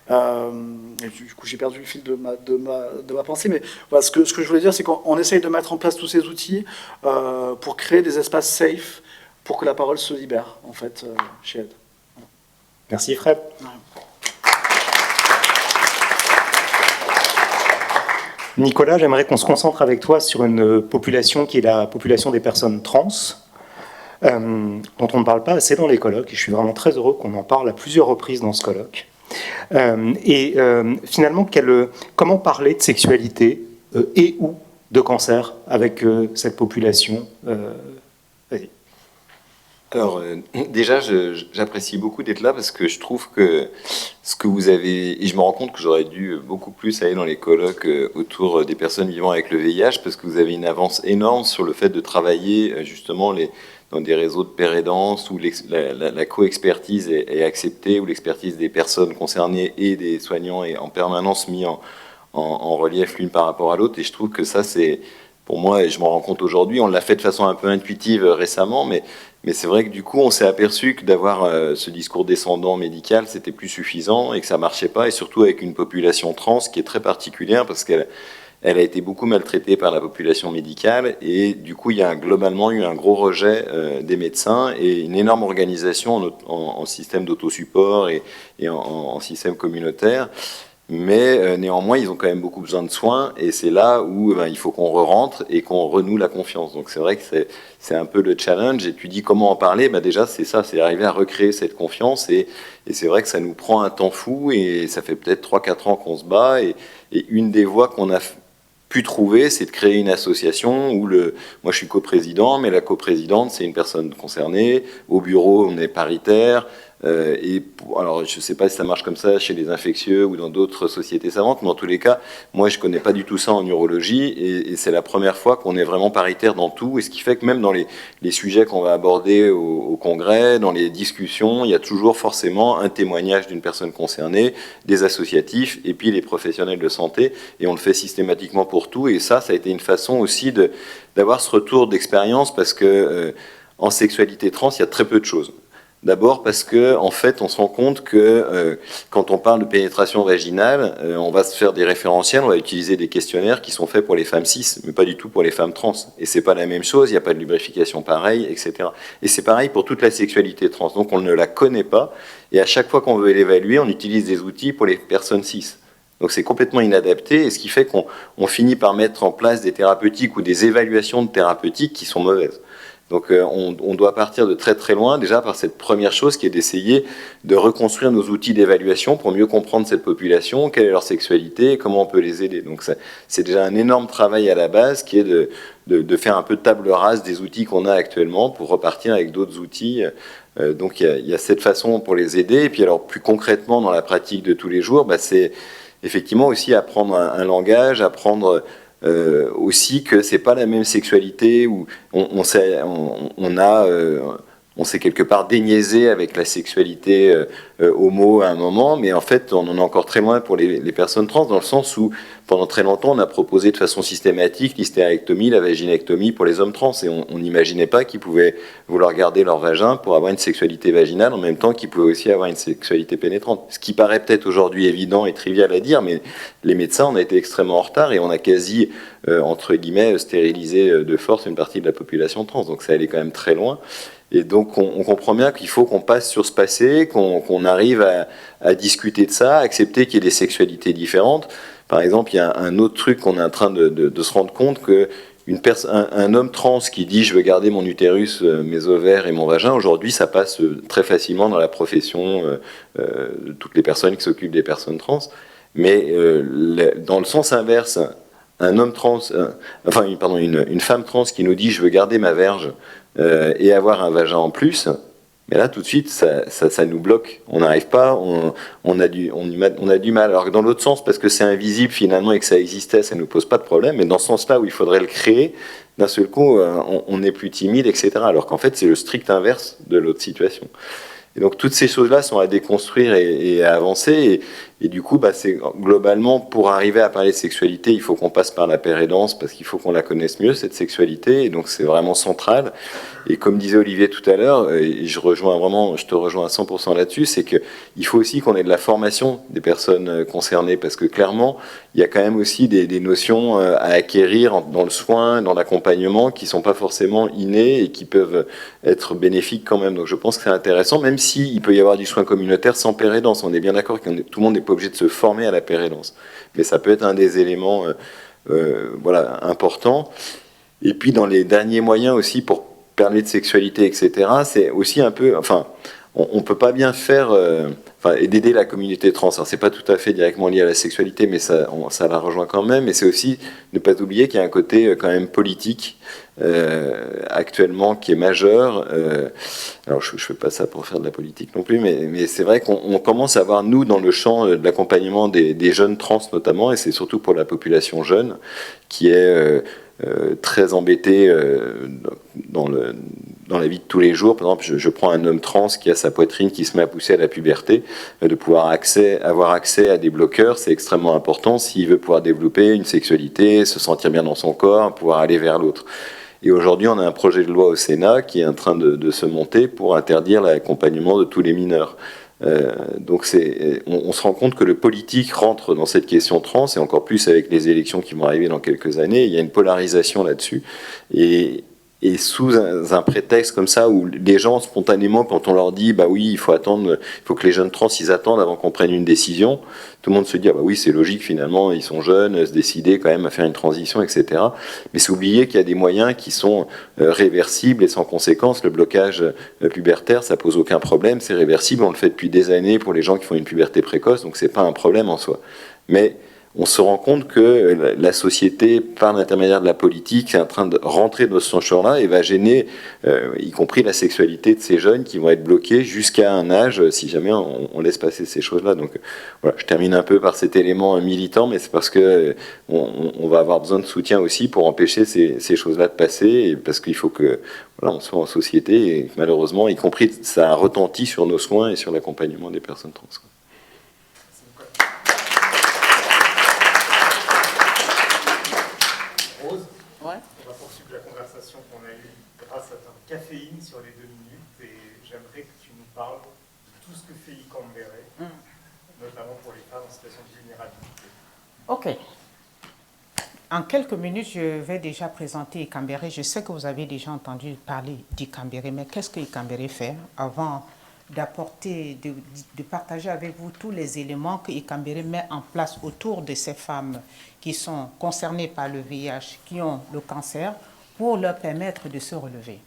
Speaker 5: Et du coup, j'ai perdu le fil de ma pensée, mais voilà, ce que je voulais dire, c'est qu'on essaye de mettre en place tous ces outils pour créer des espaces safe pour que la parole se libère, en fait, chez Aide. Voilà.
Speaker 1: Merci, Fred.
Speaker 5: Ouais.
Speaker 1: Nicolas, j'aimerais qu'on se concentre avec toi sur une population qui est la population des personnes trans, dont on ne parle pas assez dans les colloques, et je suis vraiment très heureux qu'on en parle à plusieurs reprises dans ce colloque. Finalement, comment parler de sexualité et ou de cancer avec cette population Vas-y.
Speaker 6: Alors, déjà, j'apprécie beaucoup d'être là parce que je trouve que ce que vous avez... Et je me rends compte que j'aurais dû beaucoup plus aller dans les colloques autour des personnes vivant avec le VIH parce que vous avez une avance énorme sur le fait de travailler justement dans des réseaux de père aidance où la co-expertise est acceptée, où l'expertise des personnes concernées et des soignants est en permanence mis en relief l'une par rapport à l'autre. Et je trouve que ça, c'est, pour moi, et je m'en rends compte aujourd'hui, on l'a fait de façon un peu intuitive récemment, mais c'est vrai que du coup, on s'est aperçu que d'avoir ce discours descendant médical, c'était plus suffisant et que ça marchait pas, et surtout avec une population trans qui est très particulière parce qu'elle a été beaucoup maltraitée par la population médicale, et du coup, il y a globalement eu un gros rejet des médecins et une énorme organisation en système d'autosupport et en système communautaire. Mais néanmoins, ils ont quand même beaucoup besoin de soins, et c'est là où il faut qu'on rentre et qu'on renoue la confiance. Donc c'est vrai que c'est un peu le challenge. Et tu dis comment en parler, déjà c'est ça, c'est arriver à recréer cette confiance. Et c'est vrai que ça nous prend un temps fou, et ça fait peut-être 3-4 ans qu'on se bat. Et une des voies qu'on a pu trouver, c'est de créer une association où moi je suis coprésident, mais la coprésidente c'est une personne concernée. Au bureau, on est paritaire. Alors, je ne sais pas si ça marche comme ça chez les infectieux ou dans d'autres sociétés savantes, mais en tous les cas, moi, je ne connais pas du tout ça en urologie, et c'est la première fois qu'on est vraiment paritaire dans tout, et ce qui fait que même dans les sujets qu'on va aborder au congrès, dans les discussions, il y a toujours forcément un témoignage d'une personne concernée, des associatifs, et puis les professionnels de santé, et on le fait systématiquement pour tout, et ça a été une façon aussi d'avoir ce retour d'expérience, parce que en sexualité trans, il y a très peu de choses. D'abord parce que, en fait, on se rend compte que quand on parle de pénétration vaginale, on va se faire des référentiels, on va utiliser des questionnaires qui sont faits pour les femmes cis, mais pas du tout pour les femmes trans. Et c'est pas la même chose, il n'y a pas de lubrification pareille, etc. Et c'est pareil pour toute la sexualité trans. Donc on ne la connaît pas, et à chaque fois qu'on veut l'évaluer, on utilise des outils pour les personnes cis. Donc c'est complètement inadapté, et ce qui fait qu'on finit par mettre en place des thérapeutiques ou des évaluations de thérapeutiques qui sont mauvaises. Donc on doit partir de très très loin, déjà par cette première chose qui est d'essayer de reconstruire nos outils d'évaluation pour mieux comprendre cette population, quelle est leur sexualité et comment on peut les aider. Donc c'est déjà un énorme travail à la base qui est de faire un peu de table rase des outils qu'on a actuellement pour repartir avec d'autres outils. Donc il y a cette façon pour les aider. Et puis alors plus concrètement dans la pratique de tous les jours, c'est effectivement aussi apprendre un langage, apprendre aussi que c'est pas la même sexualité où on s'est quelque part déniaisé avec la sexualité homo à un moment, mais en fait on en est encore très loin pour les personnes trans, dans le sens où pendant très longtemps on a proposé de façon systématique l'hystérectomie, la vaginectomie pour les hommes trans, et on n'imaginait pas qu'ils pouvaient vouloir garder leur vagin pour avoir une sexualité vaginale en même temps qu'ils pouvaient aussi avoir une sexualité pénétrante. Ce qui paraît peut-être aujourd'hui évident et trivial à dire, mais les médecins, on a été extrêmement en retard, et on a quasi, entre guillemets, stérilisé de force une partie de la population trans. Donc ça allait quand même très loin. Et donc on comprend bien qu'il faut qu'on passe sur ce passé, qu'on arrive à discuter de ça, à accepter qu'il y ait des sexualités différentes. Par exemple, il y a un autre truc qu'on est en train de se rendre compte, que un homme trans qui dit « je veux garder mon utérus, mes ovaires et mon vagin », aujourd'hui ça passe très facilement dans la profession de toutes les personnes qui s'occupent des personnes trans. Mais dans le sens inverse, un homme trans, une femme trans qui nous dit « je veux garder ma verge et avoir un vagin en plus », mais là tout de suite ça nous bloque, on n'arrive pas, on a du mal. Alors que dans l'autre sens, parce que c'est invisible finalement et que ça existait, ça nous pose pas de problème, mais dans ce sens-là où il faudrait le créer, d'un seul coup on est plus timide, etc. Alors qu'en fait c'est le strict inverse de l'autre situation. Et donc toutes ces choses-là sont à déconstruire et à avancer. Et du coup, c'est globalement, pour arriver à parler de sexualité, il faut qu'on passe par la pérédance, parce qu'il faut qu'on la connaisse mieux, cette sexualité. Et donc c'est vraiment central. Et comme disait Olivier tout à l'heure, et je te rejoins à 100% là-dessus, c'est qu'il faut aussi qu'on ait de la formation des personnes concernées, parce que clairement, il y a quand même aussi des notions à acquérir dans le soin, dans l'accompagnement, qui sont pas forcément innées et qui peuvent être bénéfiques quand même. Donc je pense que c'est intéressant, même s'il peut y avoir du soin communautaire sans pérédance. On est bien d'accord que tout le monde n'est pas obligé de se former à la pérédance, mais ça peut être un des éléments importants. Et puis dans les derniers moyens aussi pour parler de sexualité, etc., c'est aussi un peu, on peut pas bien faire, et d'aider la communauté trans. Alors c'est pas tout à fait directement lié à la sexualité, mais ça la rejoint quand même. Et c'est aussi ne pas oublier qu'il y a un côté quand même politique actuellement qui est majeur. Alors je fais pas ça pour faire de la politique non plus, mais c'est vrai qu'on commence à voir, nous, dans le champ de l'accompagnement des jeunes trans notamment, et c'est surtout pour la population jeune qui est très embêtée dans la vie de tous les jours. Par exemple, je prends un homme trans qui a sa poitrine qui se met à pousser à la puberté, de pouvoir avoir accès à des bloqueurs, c'est extrêmement important s'il veut pouvoir développer une sexualité, se sentir bien dans son corps, pouvoir aller vers l'autre. Et aujourd'hui, on a un projet de loi au Sénat qui est en train de se monter pour interdire l'accompagnement de tous les mineurs. Donc on se rend compte que le politique rentre dans cette question trans, et encore plus avec les élections qui vont arriver dans quelques années, il y a une polarisation là-dessus. Et sous un prétexte comme ça, où les gens, spontanément, quand on leur dit « bah oui, il faut que les jeunes trans, ils attendent avant qu'on prenne une décision », tout le monde se dit « ah bah oui, c'est logique, finalement, ils sont jeunes, se décider quand même à faire une transition, etc. » Mais c'est oublier qu'il y a des moyens qui sont réversibles et sans conséquence. Le blocage pubertaire, ça pose aucun problème, c'est réversible, on le fait depuis des années pour les gens qui font une puberté précoce, donc c'est pas un problème en soi. Mais on se rend compte que la société, par l'intermédiaire de la politique, est en train de rentrer dans ce champ-là et va gêner, y compris la sexualité de ces jeunes qui vont être bloqués jusqu'à un âge, si jamais on laisse passer ces choses-là. Donc voilà, je termine un peu par cet élément militant, mais c'est parce que on va avoir besoin de soutien aussi pour empêcher ces choses-là de passer, et parce qu'il faut que on soit en société, et malheureusement, y compris, ça a retenti sur nos soins et sur l'accompagnement des personnes trans.
Speaker 1: Ouais. On va poursuivre la conversation qu'on a eue grâce à ta caféine sur les 2 minutes, et j'aimerais que tu nous parles de tout ce que fait Icambéré, notamment pour les femmes en situation de vulnérabilité.
Speaker 7: Ok. En quelques minutes, je vais déjà présenter Icambéré. Je sais que vous avez déjà entendu parler d'Icambéré, mais qu'est-ce que Icambéré fait avant d'apporter, de partager avec vous tous les éléments que Icambéré met en place autour de ces femmes qui sont concernées par le VIH, qui ont le cancer, pour leur permettre de se relever.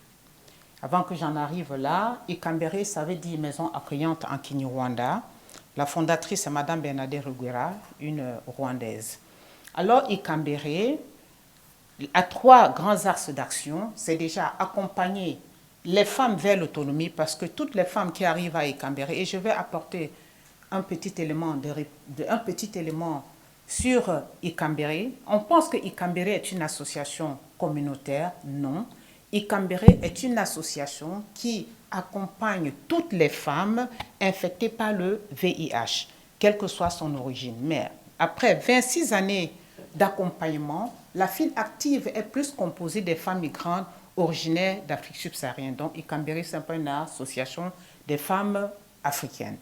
Speaker 7: Avant que j'en arrive là, Icambéré, ça veut dire maison accueillante en Kinyarwanda. La fondatrice est Madame Bernadette Rugwera, une Rwandaise. Alors Icambéré a 3 grands axes d'action. C'est déjà accompagner les femmes vers l'autonomie, parce que toutes les femmes qui arrivent à Icambéré, et je vais apporter un petit élément, sur Icambéré. On pense que Icambéré est une association communautaire. Non. Icambéré est une association qui accompagne toutes les femmes infectées par le VIH, quelle que soit son origine. Mais après 26 années d'accompagnement, la file active est plus composée des femmes migrantes originaires d'Afrique subsaharienne. Donc Icambéré, c'est un peu une association des femmes africaines.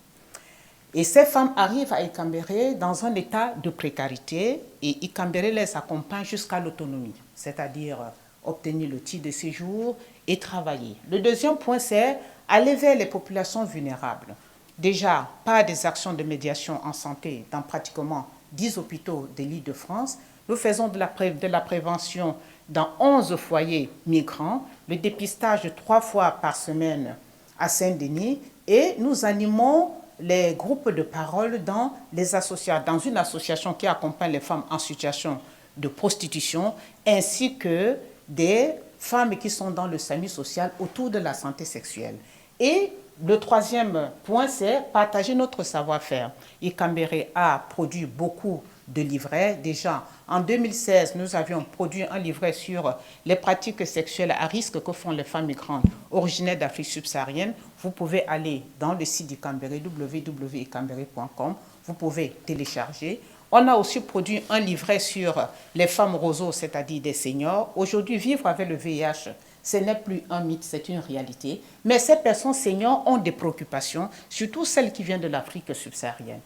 Speaker 7: Et ces femmes arrivent à Icambéré dans un état de précarité, et Icambéré les accompagne jusqu'à l'autonomie, c'est-à-dire obtenir le titre de séjour et travailler. Le deuxième point, c'est aller vers les populations vulnérables. Déjà, par des actions de médiation en santé dans pratiquement 10 hôpitaux de l'Île-de-France, nous faisons de la prévention dans 11 foyers migrants, le dépistage 3 fois par semaine à Saint-Denis, et nous animons les groupes de parole dans une association qui accompagne les femmes en situation de prostitution, ainsi que des femmes qui sont dans le SAMU social autour de la santé sexuelle. Et le troisième point, c'est partager notre savoir-faire. Icambéré a produit beaucoup de livrets. Déjà, en 2016, nous avions produit un livret sur les pratiques sexuelles à risque que font les femmes migrantes originaires d'Afrique subsaharienne. Vous pouvez aller dans le site d'Icambéré, www.icambéré.com. Vous pouvez télécharger. On a aussi produit un livret sur les femmes roseaux, c'est-à-dire des seniors. Aujourd'hui, vivre avec le VIH, ce n'est plus un mythe, c'est une réalité. Mais ces personnes seniors ont des préoccupations, surtout celles qui viennent de l'Afrique subsaharienne.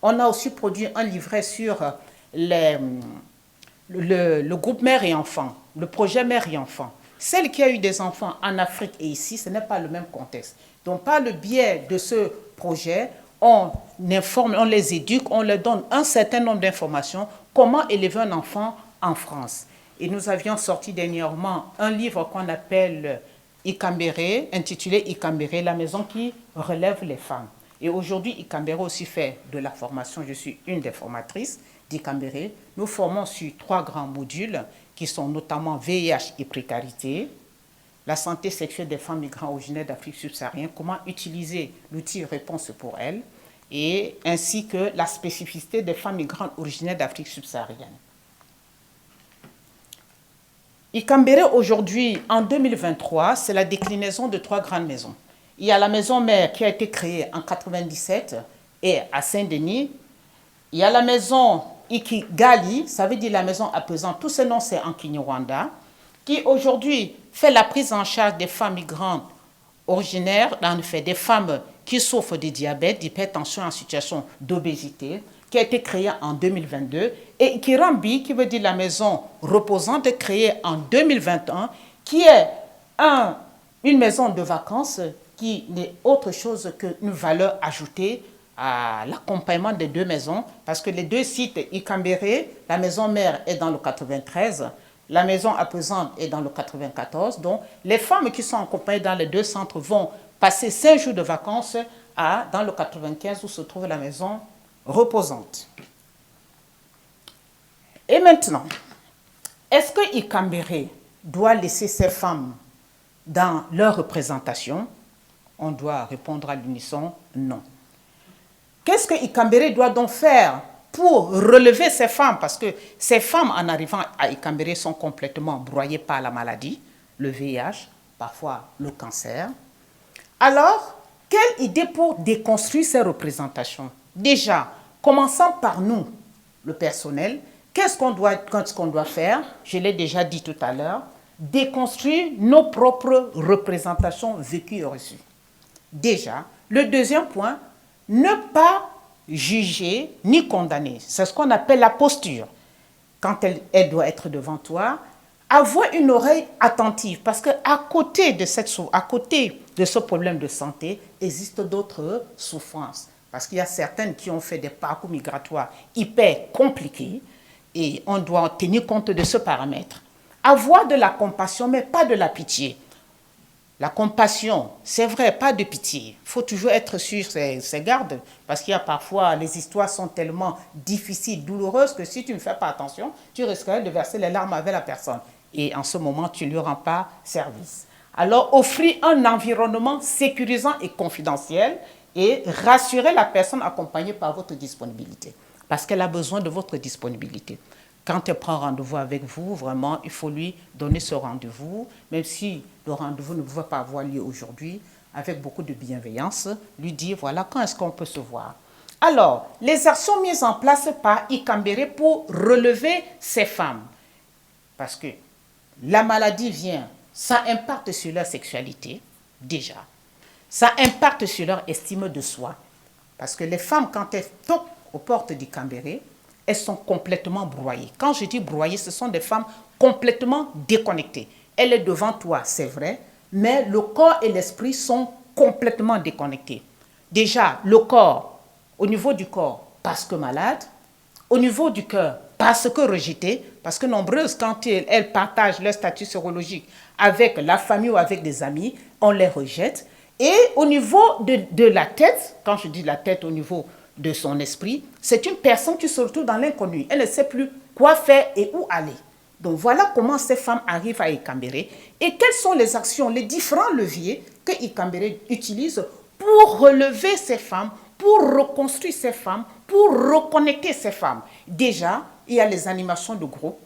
Speaker 7: On a aussi produit un livret sur le groupe Mère et Enfants, le projet Mère et Enfants. Celle qui a eu des enfants en Afrique et ici, ce n'est pas le même contexte. Donc, par le biais de ce projet, on informe, on les éduque, on leur donne un certain nombre d'informations, comment élever un enfant en France. Et nous avions sorti dernièrement un livre qu'on appelle Icambéré, intitulé Icambéré, la maison qui relève les femmes. Et aujourd'hui, Icambéré aussi fait de la formation. Je suis une des formatrices d'Icambéré. Nous formons sur 3 grands modules qui sont notamment VIH et précarité, la santé sexuelle des femmes migrantes originaires d'Afrique subsaharienne, comment utiliser l'outil réponse pour elles, et ainsi que la spécificité des femmes migrantes originaires d'Afrique subsaharienne. Ikambéré, aujourd'hui, en 2023, c'est la déclinaison de 3 grandes maisons. Il y a la maison mère qui a été créée en 97 et à Saint-Denis. Il y a la maison Ikigali, ça veut dire la maison apaisante, tous ces noms c'est en Kinyarwanda, qui aujourd'hui fait la prise en charge des femmes migrantes originaires, en fait des femmes qui souffrent de diabète, d'hypertension en situation d'obésité, qui a été créée en 2022, et Kirambi, qui veut dire la maison reposante, créée en 2021, qui est une maison de vacances qui n'est autre chose qu'une valeur ajoutée à l'accompagnement des 2 maisons, parce que les 2 sites, Ikambéré, la maison mère est dans le 93, la maison apaisante est dans le 94. Donc, les femmes qui sont accompagnées dans les 2 centres vont passer 5 jours de vacances dans le 95 où se trouve la maison reposante. Et maintenant, est-ce que Ikambéré doit laisser ces femmes dans leur représentation? On doit répondre à l'unisson, non. Qu'est-ce que Ikambéré doit donc faire pour relever ces femmes? Parce que ces femmes, en arrivant à Ikambéré, sont complètement broyées par la maladie, le VIH, parfois le cancer. Alors, quelle idée pour déconstruire ces représentations? Déjà, commençons par nous, le personnel. Qu'est-ce qu'on doit faire? Je l'ai déjà dit tout à l'heure. Déconstruire nos propres représentations vécues et reçues. Déjà, le deuxième point, ne pas juger ni condamner. C'est ce qu'on appelle la posture. Quand elle doit être devant toi, avoir une oreille attentive. Parce qu'à côté de ce problème de santé, existent d'autres souffrances. Parce qu'il y a certaines qui ont fait des parcours migratoires hyper compliqués et on doit tenir compte de ce paramètre. Avoir de la compassion, mais pas de la pitié. La compassion, c'est vrai, pas de pitié. Il faut toujours être sur ses gardes, parce qu'il y a parfois, les histoires sont tellement difficiles, douloureuses, que si tu ne fais pas attention, tu risquerais de verser les larmes avec la personne. Et en ce moment, tu ne lui rends pas service. Alors, offrir un environnement sécurisant et confidentiel et rassurer la personne accompagnée par votre disponibilité, parce qu'elle a besoin de votre disponibilité. Quand elle prend rendez-vous avec vous, vraiment, il faut lui donner ce rendez-vous, même si le rendez-vous ne pouvait pas avoir lieu aujourd'hui, avec beaucoup de bienveillance, lui dire, voilà, quand est-ce qu'on peut se voir? Alors, les actions mises en place par Ikambéré pour relever ces femmes, parce que la maladie vient, ça impacte sur leur sexualité, déjà, ça impacte sur leur estime de soi, parce que les femmes, quand elles toquent aux portes d'Ikambéré, elles sont complètement broyées. Quand je dis broyées, ce sont des femmes complètement déconnectées. Elle est devant toi, c'est vrai, mais le corps et l'esprit sont complètement déconnectés. Déjà, le corps, au niveau du corps, parce que malade, au niveau du cœur, parce que rejeté, parce que nombreuses, quand elles partagent leur statut sérologique avec la famille ou avec des amis, on les rejette. Et au niveau de la tête, quand je dis la tête au niveau de son esprit, c'est une personne qui se retrouve dans l'inconnu. Elle ne sait plus quoi faire et où aller. Donc voilà comment ces femmes arrivent à Ikambéré et quelles sont les actions, les différents leviers que Ikambéré utilise pour relever ces femmes, pour reconstruire ces femmes, pour reconnecter ces femmes. Déjà, il y a les animations de groupe.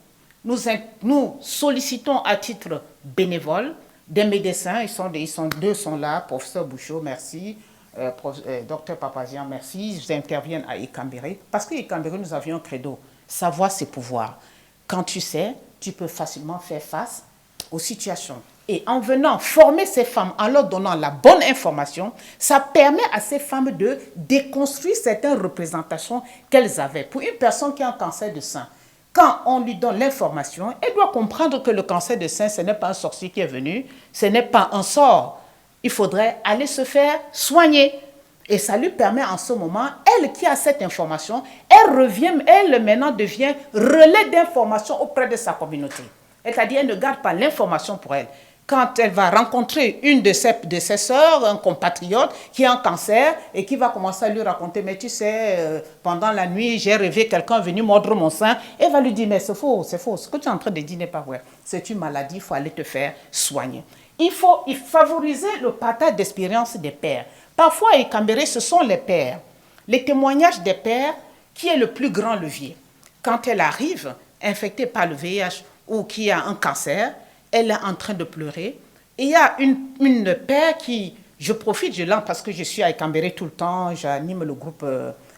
Speaker 7: Nous sollicitons à titre bénévole des médecins, deux sont là, professeur Bouchot, merci. Docteur Papazian, merci, ils interviennent à Ikambéré. Parce qu'à Ikambéré, nous avions un credo, savoir c'est pouvoir. Quand tu sais, tu peux facilement faire face aux situations. Et en venant former ces femmes, en leur donnant la bonne information, ça permet à ces femmes de déconstruire certaines représentations qu'elles avaient. Pour une personne qui a un cancer de sein, quand on lui donne l'information, elle doit comprendre que le cancer de sein, ce n'est pas un sorcier qui est venu, ce n'est pas un sort. Il faudrait aller se faire soigner. Et ça lui permet en ce moment, elle qui a cette information, elle maintenant devient relais d'information auprès de sa communauté. C'est-à-dire, elle ne garde pas l'information pour elle. Quand elle va rencontrer une de ses sœurs, un compatriote qui a un cancer et qui va commencer à lui raconter, mais tu sais, pendant la nuit, j'ai rêvé quelqu'un venu mordre mon sein, elle va lui dire, mais c'est faux, ce que tu es en train de dire n'est pas vrai. C'est une maladie, il faut aller te faire soigner. Il faut favoriser le partage d'expériences des pères. Parfois, à Ikambéré, ce sont les pères. Les témoignages des pères qui est le plus grand levier. Quand elle arrive, infectée par le VIH ou qui a un cancer, elle est en train de pleurer. Et il y a une père qui, je profite, je lance parce que je suis à Ikambéré tout le temps, j'anime le groupe,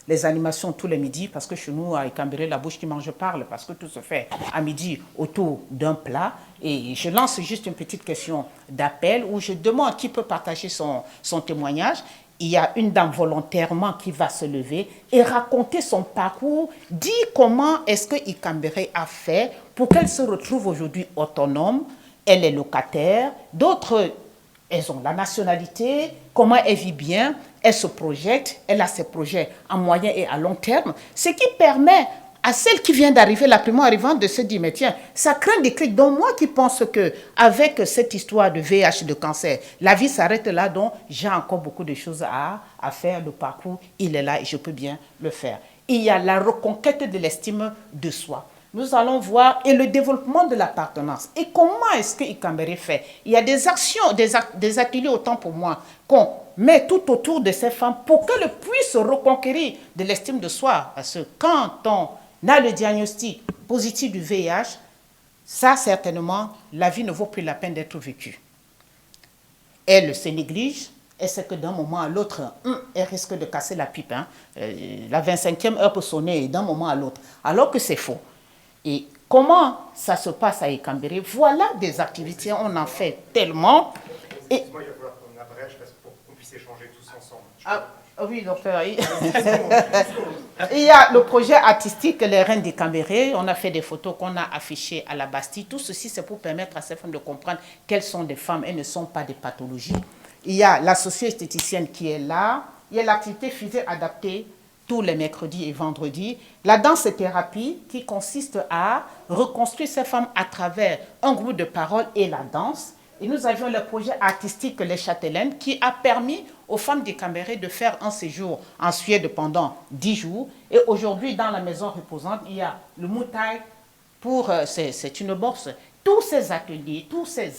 Speaker 7: les animations tous les midis, parce que chez nous, à Ikambéré, la bouche qui mange parle, parce que tout se fait à midi autour d'un plat. Et je lance juste une petite question d'appel où je demande qui peut partager son témoignage. Il y a une dame volontairement qui va se lever et raconter son parcours, dire comment est-ce que Ikambéré a fait pour qu'elle se retrouve aujourd'hui autonome. Elle est locataire, d'autres, elles ont la nationalité, comment elle vit bien, elle se projette, elle a ses projets à moyen et à long terme, ce qui permet à celle qui vient d'arriver, la primo-arrivante, de se dire, mais tiens, ça craint des clics. Donc moi qui pense qu'avec cette histoire de VIH, de cancer, la vie s'arrête là, donc j'ai encore beaucoup de choses à faire, le parcours, il est là et je peux bien le faire. Il y a la reconquête de l'estime de soi. Nous allons voir, et le développement de l'appartenance. Et comment est-ce que Ikambéré fait? Il y a des actions, des ateliers, autant pour moi, qu'on met tout autour de ces femmes pour qu'elles puissent reconquérir de l'estime de soi. Parce que quand on a le diagnostic positif du VIH, ça, certainement, la vie ne vaut plus la peine d'être vécue. Elle se néglige, et c'est que d'un moment à l'autre, elle risque de casser la pipe. Hein. La 25e heure peut sonner d'un moment à l'autre, alors que c'est faux. Et comment ça se passe à Ikambéré? Voilà des activités, on en fait tellement. Et...
Speaker 1: Excuse-moi, il va falloir qu'on abrège pour qu'on puisse échanger tous ensemble.
Speaker 7: Oui, docteur. Il y a le projet artistique Les Reines d'Ikambéré. On a fait des photos qu'on a affichées à la Bastille. Tout ceci, c'est pour permettre à ces femmes de comprendre qu'elles sont des femmes, elles ne sont pas des pathologies. Il y a la socio-esthéticienne qui est là. Il y a l'activité physique adaptée tous les mercredis et vendredis. La danse-thérapie qui consiste à reconstruire ces femmes à travers un groupe de parole et la danse. Et nous avions le projet artistique Les Châtelaines qui a permis aux femmes d'Ikambéré de faire un séjour en Suède pendant 10 jours. Et aujourd'hui, dans la maison reposante, il y a le Moutaï c'est une bourse. Tous ces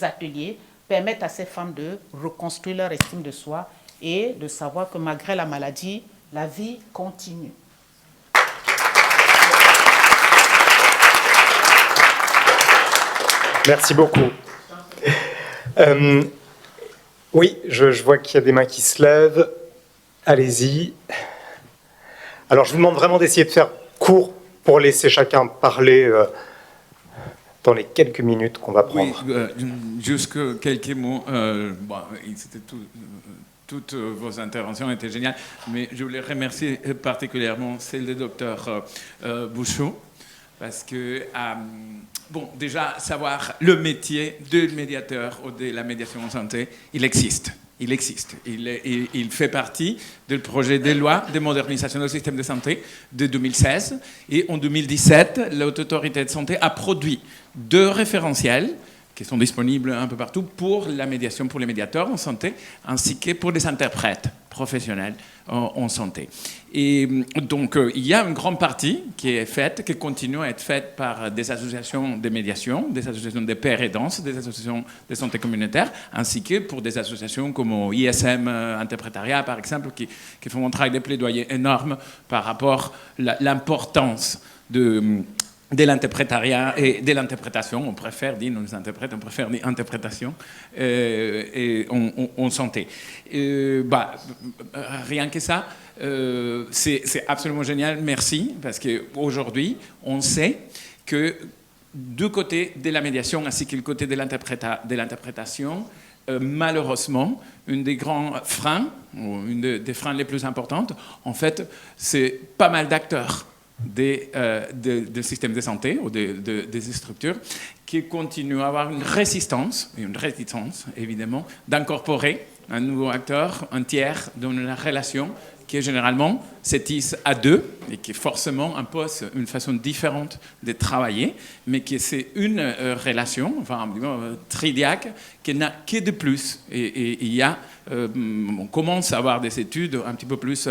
Speaker 7: ateliers permettent à ces femmes de reconstruire leur estime de soi et de savoir que malgré la maladie, la vie continue.
Speaker 1: Merci beaucoup. Oui, je vois qu'il y a des mains qui se lèvent. Allez-y. Alors, je vous demande vraiment d'essayer de faire court pour laisser chacun parler dans les quelques minutes qu'on va prendre.
Speaker 8: Oui, juste quelques mots. C'était toutes vos interventions étaient géniales, mais je voulais remercier particulièrement celle du docteur Bouchot, parce que, déjà, savoir le métier de médiateur ou de la médiation en santé, il existe. Il fait partie du projet de loi de modernisation du système de santé de 2016. Et en 2017, l'autorité de santé a produit 2 référentiels qui sont disponibles un peu partout pour la médiation pour les médiateurs en santé, ainsi que pour les interprètes professionnels en santé. Et donc, il y a une grande partie qui est faite, qui continue à être faite par des associations de médiation, des associations de pairs et danse, des associations de santé communautaire, ainsi que pour des associations comme ISM Interprétariat, par exemple, qui font un travail de plaidoyer énorme par rapport à l'importance de l'interprétariat et de l'interprétation. On préfère dire, nous les interprètes, on préfère dire interprétation et en santé. Rien que ça, c'est absolument génial. Merci, parce qu'aujourd'hui, on sait que du côté de la médiation ainsi que du côté de l'interprétation, malheureusement, une des grands freins, ou une des freins les plus importantes, en fait, c'est pas mal d'acteurs des systèmes de santé ou des structures qui continuent à avoir une résistance, évidemment, d'incorporer un nouveau acteur, un tiers dans la relation qui généralement se tisse à 2 et qui forcément impose une façon différente de travailler, mais que c'est une relation, tridiaque, qui n'a que de plus. Et il y a, on commence à avoir des études un petit peu plus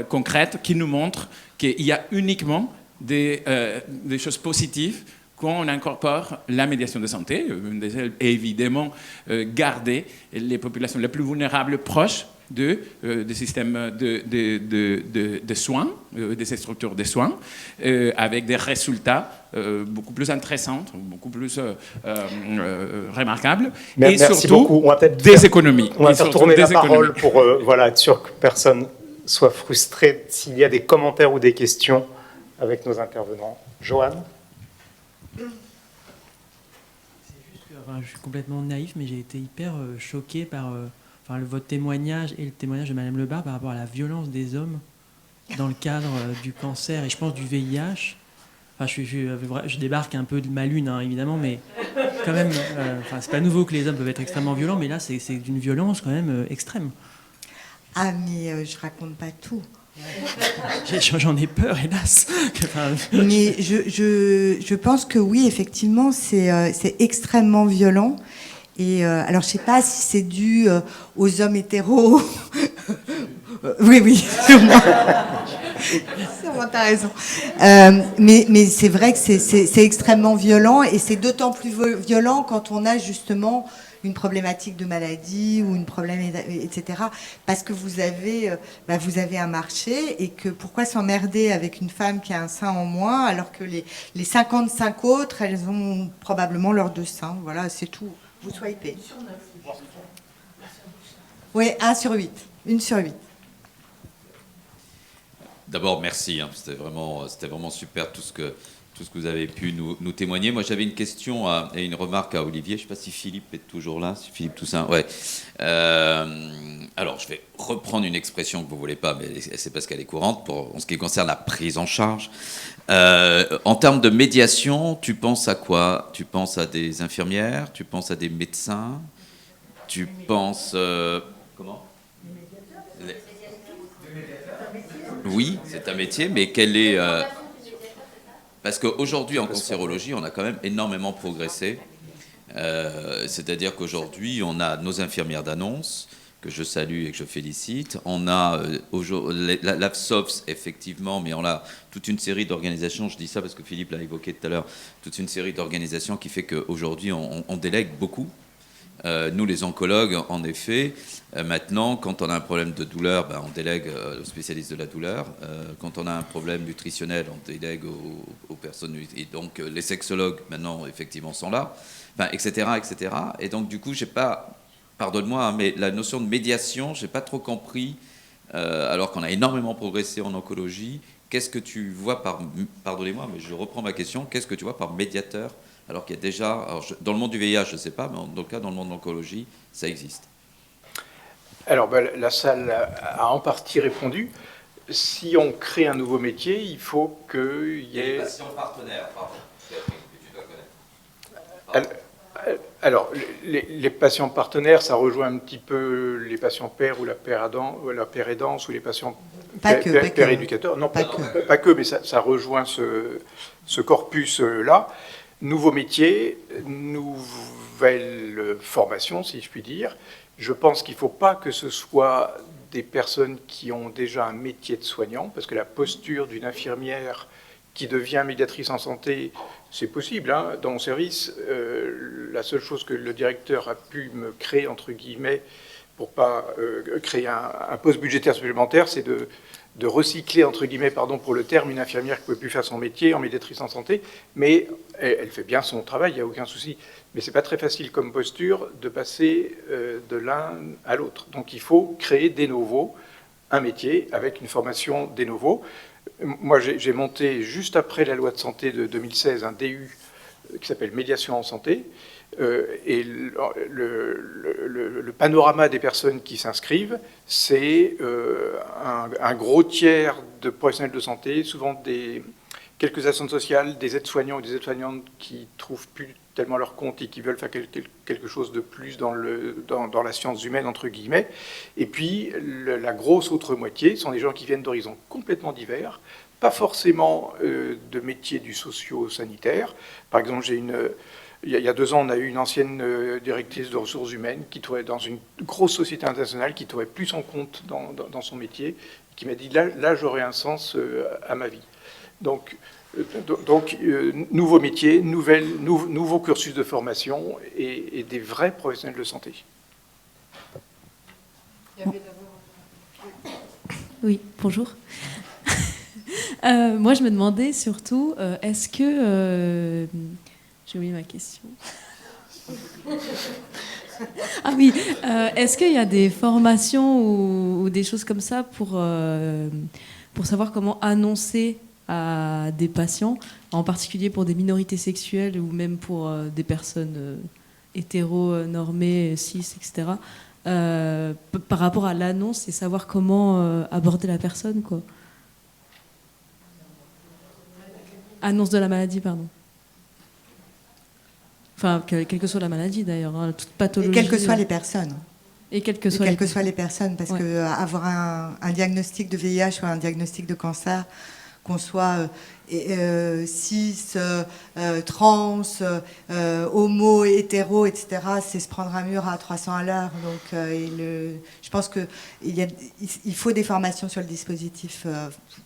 Speaker 8: concrètes qui nous montrent qu'il y a uniquement des choses positives quand on incorpore la médiation de santé, évidemment garder les populations les plus vulnérables proches des systèmes de soins, des structures de soins, avec des résultats beaucoup plus intéressants, beaucoup plus remarquables, et
Speaker 1: Merci
Speaker 8: surtout
Speaker 1: beaucoup. On va peut-être
Speaker 8: des économies.
Speaker 1: On va
Speaker 8: Et
Speaker 1: faire
Speaker 8: surtout
Speaker 1: tourner la
Speaker 8: des
Speaker 1: parole
Speaker 8: économies.
Speaker 1: pour être sûr que personne soit frustré s'il y a des commentaires ou des questions avec nos intervenants. Joanne?
Speaker 9: Enfin, je suis complètement naïf, mais j'ai été hyper choqué par votre témoignage et le témoignage de Madame Lebar par rapport à la violence des hommes dans le cadre du cancer et je pense du VIH. Enfin, je débarque un peu de ma lune, hein, évidemment, mais quand même, c'est pas nouveau que les hommes peuvent être extrêmement violents, mais là, c'est d'une violence quand même extrême.
Speaker 3: Ah, mais je raconte pas tout.
Speaker 9: J'en ai peur, hélas.
Speaker 3: Mais je pense que oui, effectivement, c'est extrêmement violent. Et alors, je sais pas si c'est dû aux hommes hétéros. Oui, sûrement. Sûrement, t'as raison. Mais c'est vrai que c'est extrêmement violent, et c'est d'autant plus violent quand on a justement une problématique de maladie ou une problème, etc. Parce que vous avez un marché, et que pourquoi s'emmerder avec une femme qui a un sein en moins alors que les 55 autres, elles ont probablement leurs 2 seins. Voilà, c'est tout. Vous swipez. Oui, 1 sur 8. 1 sur 8.
Speaker 4: D'abord, merci. C'était vraiment super tout ce que vous avez pu nous témoigner. Moi, j'avais une question et une remarque à Olivier. Je ne sais pas si Philippe est toujours là. Si Philippe Toussaint, ouais. Alors, je vais reprendre une expression que vous ne voulez pas, mais c'est parce qu'elle est courante en ce qui concerne la prise en charge. En termes de médiation, tu penses à quoi? Tu penses à des infirmières? Tu penses à des médecins? Tu penses... comment? Oui, c'est un métier, mais quel est... Parce qu'aujourd'hui, en cancérologie, on a quand même énormément progressé. C'est-à-dire qu'aujourd'hui, on a nos infirmières d'annonce, que je salue et que je félicite. On a l'AFSOPS, effectivement, mais on a toute une série d'organisations, je dis ça parce que Philippe l'a évoqué tout à l'heure, toute une série d'organisations qui fait qu'aujourd'hui, on délègue beaucoup. Nous, les oncologues, en effet, maintenant, quand on a un problème de douleur, on délègue aux spécialistes de la douleur. Quand on a un problème nutritionnel, on délègue aux personnes... Et donc, les sexologues, maintenant, effectivement, sont là, etc., etc. Et donc, du coup, j'ai pas... Pardonne-moi, mais la notion de médiation, j'ai pas trop compris, alors qu'on a énormément progressé en oncologie. Qu'est-ce que tu vois par... Pardonnez-moi, mais je reprends ma question. Qu'est-ce que tu vois par médiateur? Alors qu'il y a déjà... dans le monde du VIH, je ne sais pas, mais dans le cas, dans le monde de l'oncologie, ça existe.
Speaker 2: Alors, la salle a en partie répondu. Si on crée un nouveau métier, il faut qu'il y ait...
Speaker 4: Les patients partenaires, pardon, que tu dois connaître.
Speaker 2: Alors, les patients partenaires, ça rejoint un petit peu les patients pères ou la pérédance ou les patients péréducateurs. Non, pas que, mais ça rejoint ce corpus-là. Nouveau métier, nouvelle formation, si je puis dire. Je pense qu'il ne faut pas que ce soit des personnes qui ont déjà un métier de soignant, parce que la posture d'une infirmière qui devient médiatrice en santé, c'est possible. Dans mon service, la seule chose que le directeur a pu me créer, entre guillemets, pour ne pas créer un poste budgétaire supplémentaire, c'est de recycler, entre guillemets, pardon pour le terme, une infirmière qui ne pouvait plus faire son métier en médiatrice en santé, mais elle fait bien son travail, il n'y a aucun souci. Mais ce n'est pas très facile comme posture de passer de l'un à l'autre. Donc il faut créer de novo un métier avec une formation de novo. Moi, j'ai monté, juste après la loi de santé de 2016, un DU qui s'appelle Médiation en santé, et le panorama des personnes qui s'inscrivent, c'est un gros tiers de professionnels de santé, souvent quelques assistantes sociales, des aides-soignants ou des aides-soignantes qui ne trouvent plus tellement leur compte et qui veulent faire quelque chose de plus dans la science humaine, entre guillemets. Et puis, la grosse autre moitié sont des gens qui viennent d'horizons complètement divers, pas forcément de métiers du socio-sanitaire. Par exemple, il y a 2 ans, on a eu une ancienne directrice de ressources humaines qui travaillait dans une grosse société internationale, qui ne trouvait plus son compte dans son métier, qui m'a dit là j'aurai un sens à ma vie. Donc nouveau métier, nouveau cursus de formation et des vrais professionnels de santé.
Speaker 10: Il y avait d'abord Oui, bonjour. Moi, je me demandais surtout, est-ce que... j'ai oublié ma question. Ah oui, est-ce qu'il y a des formations ou des choses comme ça pour savoir comment annoncer à des patients, en particulier pour des minorités sexuelles ou même pour des personnes hétéronormées, cis, etc., par rapport à l'annonce et savoir comment aborder la personne, quoi. Annonce de la maladie, pardon. Enfin, quelle que soit la maladie d'ailleurs, hein, toute pathologie.
Speaker 3: Et quelles que soient les personnes.
Speaker 10: Et quelles que soient
Speaker 3: les personnes, parce que avoir un diagnostic de VIH ou un diagnostic de cancer, qu'on soit cis, trans, homo, hétéro, etc., c'est se prendre un mur à 300 à l'heure. Donc, je pense qu'il faut des formations sur le dispositif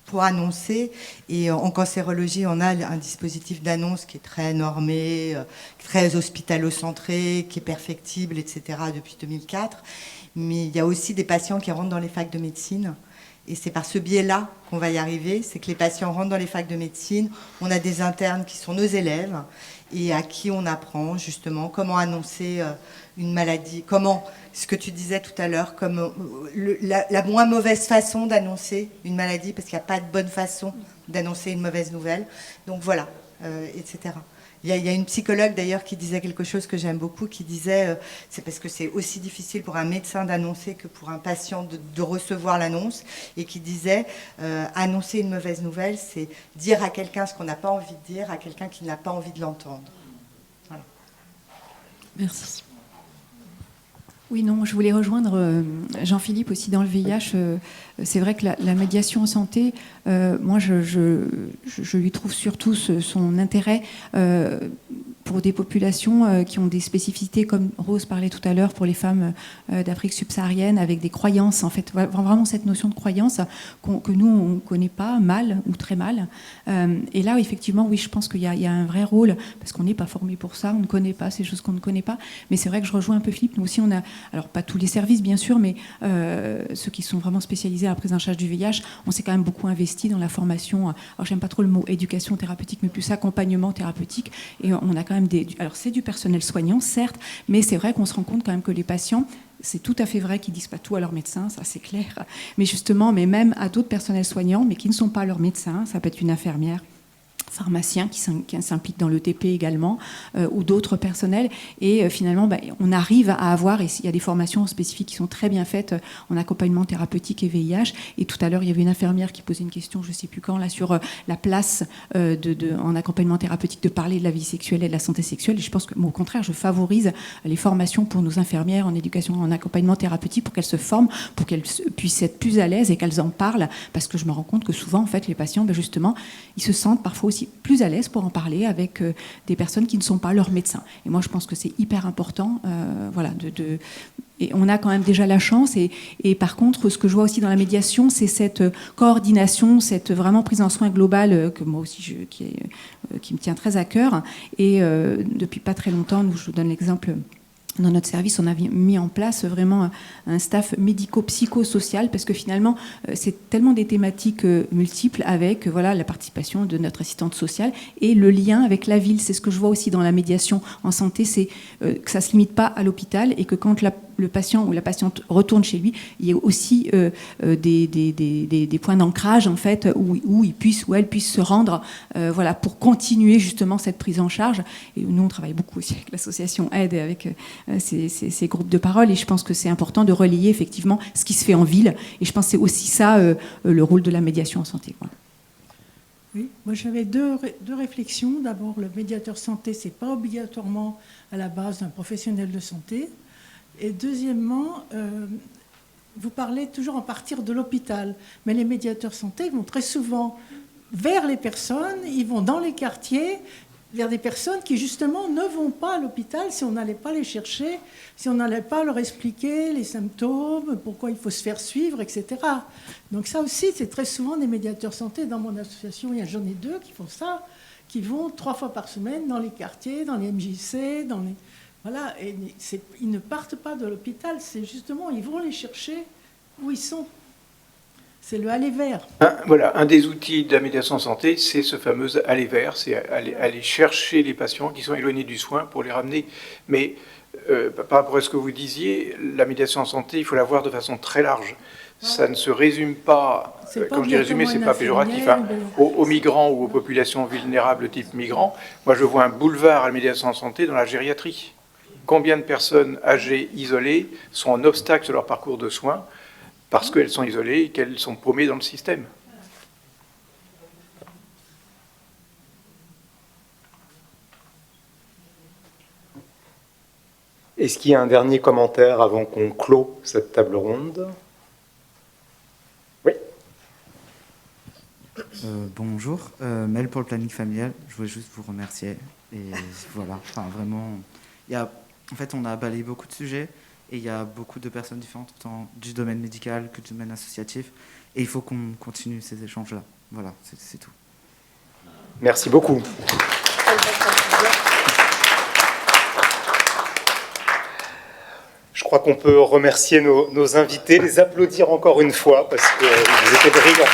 Speaker 3: pour annoncer. Et en cancérologie, on a un dispositif d'annonce qui est très normé, très hospitalo-centré, qui est perfectible, etc., depuis 2004. Mais il y a aussi des patients qui rentrent dans les facs de médecine. Et c'est par ce biais-là qu'on va y arriver, c'est que les patients rentrent dans les facs de médecine, on a des internes qui sont nos élèves et à qui on apprend justement comment annoncer une maladie, comment, ce que tu disais tout à l'heure, comme la moins mauvaise façon d'annoncer une maladie, parce qu'il n'y a pas de bonne façon d'annoncer une mauvaise nouvelle. Donc voilà, etc. Il y a une psychologue d'ailleurs qui disait quelque chose que j'aime beaucoup, qui disait c'est parce que c'est aussi difficile pour un médecin d'annoncer que pour un patient de recevoir l'annonce, et qui disait annoncer une mauvaise nouvelle, c'est dire à quelqu'un ce qu'on n'a pas envie de dire à quelqu'un qui n'a pas envie de l'entendre. Voilà.
Speaker 10: Merci.
Speaker 11: Oui, non, je voulais rejoindre Jean-Philippe aussi dans le VIH. C'est vrai que la médiation en santé, moi, je lui trouve surtout son intérêt pour des populations qui ont des spécificités, comme Rose parlait tout à l'heure, pour les femmes d'Afrique subsaharienne, avec des croyances, en fait, vraiment cette notion de croyance que nous, on ne connaît pas mal ou très mal. Et là, effectivement, oui, je pense qu'il y a un vrai rôle, parce qu'on n'est pas formé pour ça, on ne connaît pas ces choses qu'on ne connaît pas. Mais c'est vrai que je rejoins un peu Philippe. Nous aussi, on a, alors pas tous les services, bien sûr, mais ceux qui sont vraiment spécialisés à la prise en charge du VIH, on s'est quand même beaucoup investi dans la formation. Alors, j'aime pas trop le mot éducation thérapeutique, mais plus accompagnement thérapeutique. Et on a quand même alors, c'est du personnel soignant, certes, mais c'est vrai qu'on se rend compte quand même que les patients, c'est tout à fait vrai qu'ils ne disent pas tout à leur médecin, ça c'est clair. Mais justement, mais même à d'autres personnels soignants, mais qui ne sont pas leurs médecins, ça peut être une infirmière, pharmaciens qui s'impliquent dans l'ETP également, ou d'autres personnels. Et finalement, on arrive à avoir, et il y a des formations spécifiques qui sont très bien faites en accompagnement thérapeutique et VIH. Et tout à l'heure, il y avait une infirmière qui posait une question, je ne sais plus quand, là, sur la place en accompagnement thérapeutique de parler de la vie sexuelle et de la santé sexuelle. Et je pense que, au contraire, je favorise les formations pour nos infirmières en éducation, en accompagnement thérapeutique, pour qu'elles se forment, pour qu'elles puissent être plus à l'aise et qu'elles en parlent. Parce que je me rends compte que souvent, en fait, les patients, justement, ils se sentent parfois aussi plus à l'aise pour en parler avec des personnes qui ne sont pas leurs médecins. Et moi, je pense que c'est hyper important. Voilà, et on a quand même déjà la chance. Et par contre, ce que je vois aussi dans la médiation, c'est cette coordination, cette vraiment prise en soin globale que moi aussi, qui me tient très à cœur. Et depuis pas très longtemps, je vous donne l'exemple. Dans notre service, on a mis en place vraiment un staff médico-psychosocial, parce que finalement, c'est tellement des thématiques multiples avec la participation de notre assistante sociale et le lien avec la ville. C'est ce que je vois aussi dans la médiation en santé, c'est que ça ne se limite pas à l'hôpital et que quand le patient ou la patiente retourne chez lui, il y a aussi des points d'ancrage en fait où il puisse ou elle puisse se rendre pour continuer justement cette prise en charge. Et nous, on travaille beaucoup aussi avec l'association Aide et avec ces groupes de parole, et je pense que c'est important de relier effectivement ce qui se fait en ville, et je pense que c'est aussi ça le rôle de la médiation en santé. Voilà.
Speaker 12: Oui, moi j'avais deux réflexions. D'abord, le médiateur santé, c'est pas obligatoirement à la base d'un professionnel de santé. Et deuxièmement, vous parlez toujours en partir de l'hôpital, mais les médiateurs santé vont très souvent vers les personnes, ils vont dans les quartiers, vers des personnes qui justement ne vont pas à l'hôpital si on n'allait pas les chercher, si on n'allait pas leur expliquer les symptômes, pourquoi il faut se faire suivre, etc. Donc ça aussi, c'est très souvent des médiateurs santé. Dans mon association, j'en ai 2 qui font ça, qui vont 3 fois par semaine dans les quartiers, dans les MJC, voilà, et ils ne partent pas de l'hôpital, c'est justement, ils vont les chercher où ils sont. C'est le aller vers.
Speaker 2: Voilà, un des outils de la médiation en santé, c'est ce fameux aller vers, c'est aller chercher les patients qui sont éloignés du soin pour les ramener. Mais par rapport à ce que vous disiez, la médiation en santé, il faut la voir de façon très large. Ça ne se résume pas, quand je dis résumé, c'est pas péjoratif, hein, aux migrants ou aux populations vulnérables type migrants. Moi, je vois un boulevard à la médiation en santé dans la gériatrie. Combien de personnes âgées, isolées, sont un obstacle sur leur parcours de soins parce qu'elles sont isolées et qu'elles sont paumées dans le système.
Speaker 1: Est-ce qu'il y a un dernier commentaire avant qu'on clôt cette table ronde? Oui.
Speaker 13: Bonjour, Mel pour le planning familial. Je voulais juste vous remercier. Et voilà, enfin vraiment, en fait, on a balayé beaucoup de sujets. Et il y a beaucoup de personnes différentes, tant du domaine médical que du domaine associatif. Et il faut qu'on continue ces échanges-là. Voilà, c'est tout.
Speaker 1: Merci beaucoup. Je crois qu'on peut remercier nos invités, les applaudir encore une fois, parce qu'ils étaient brillants.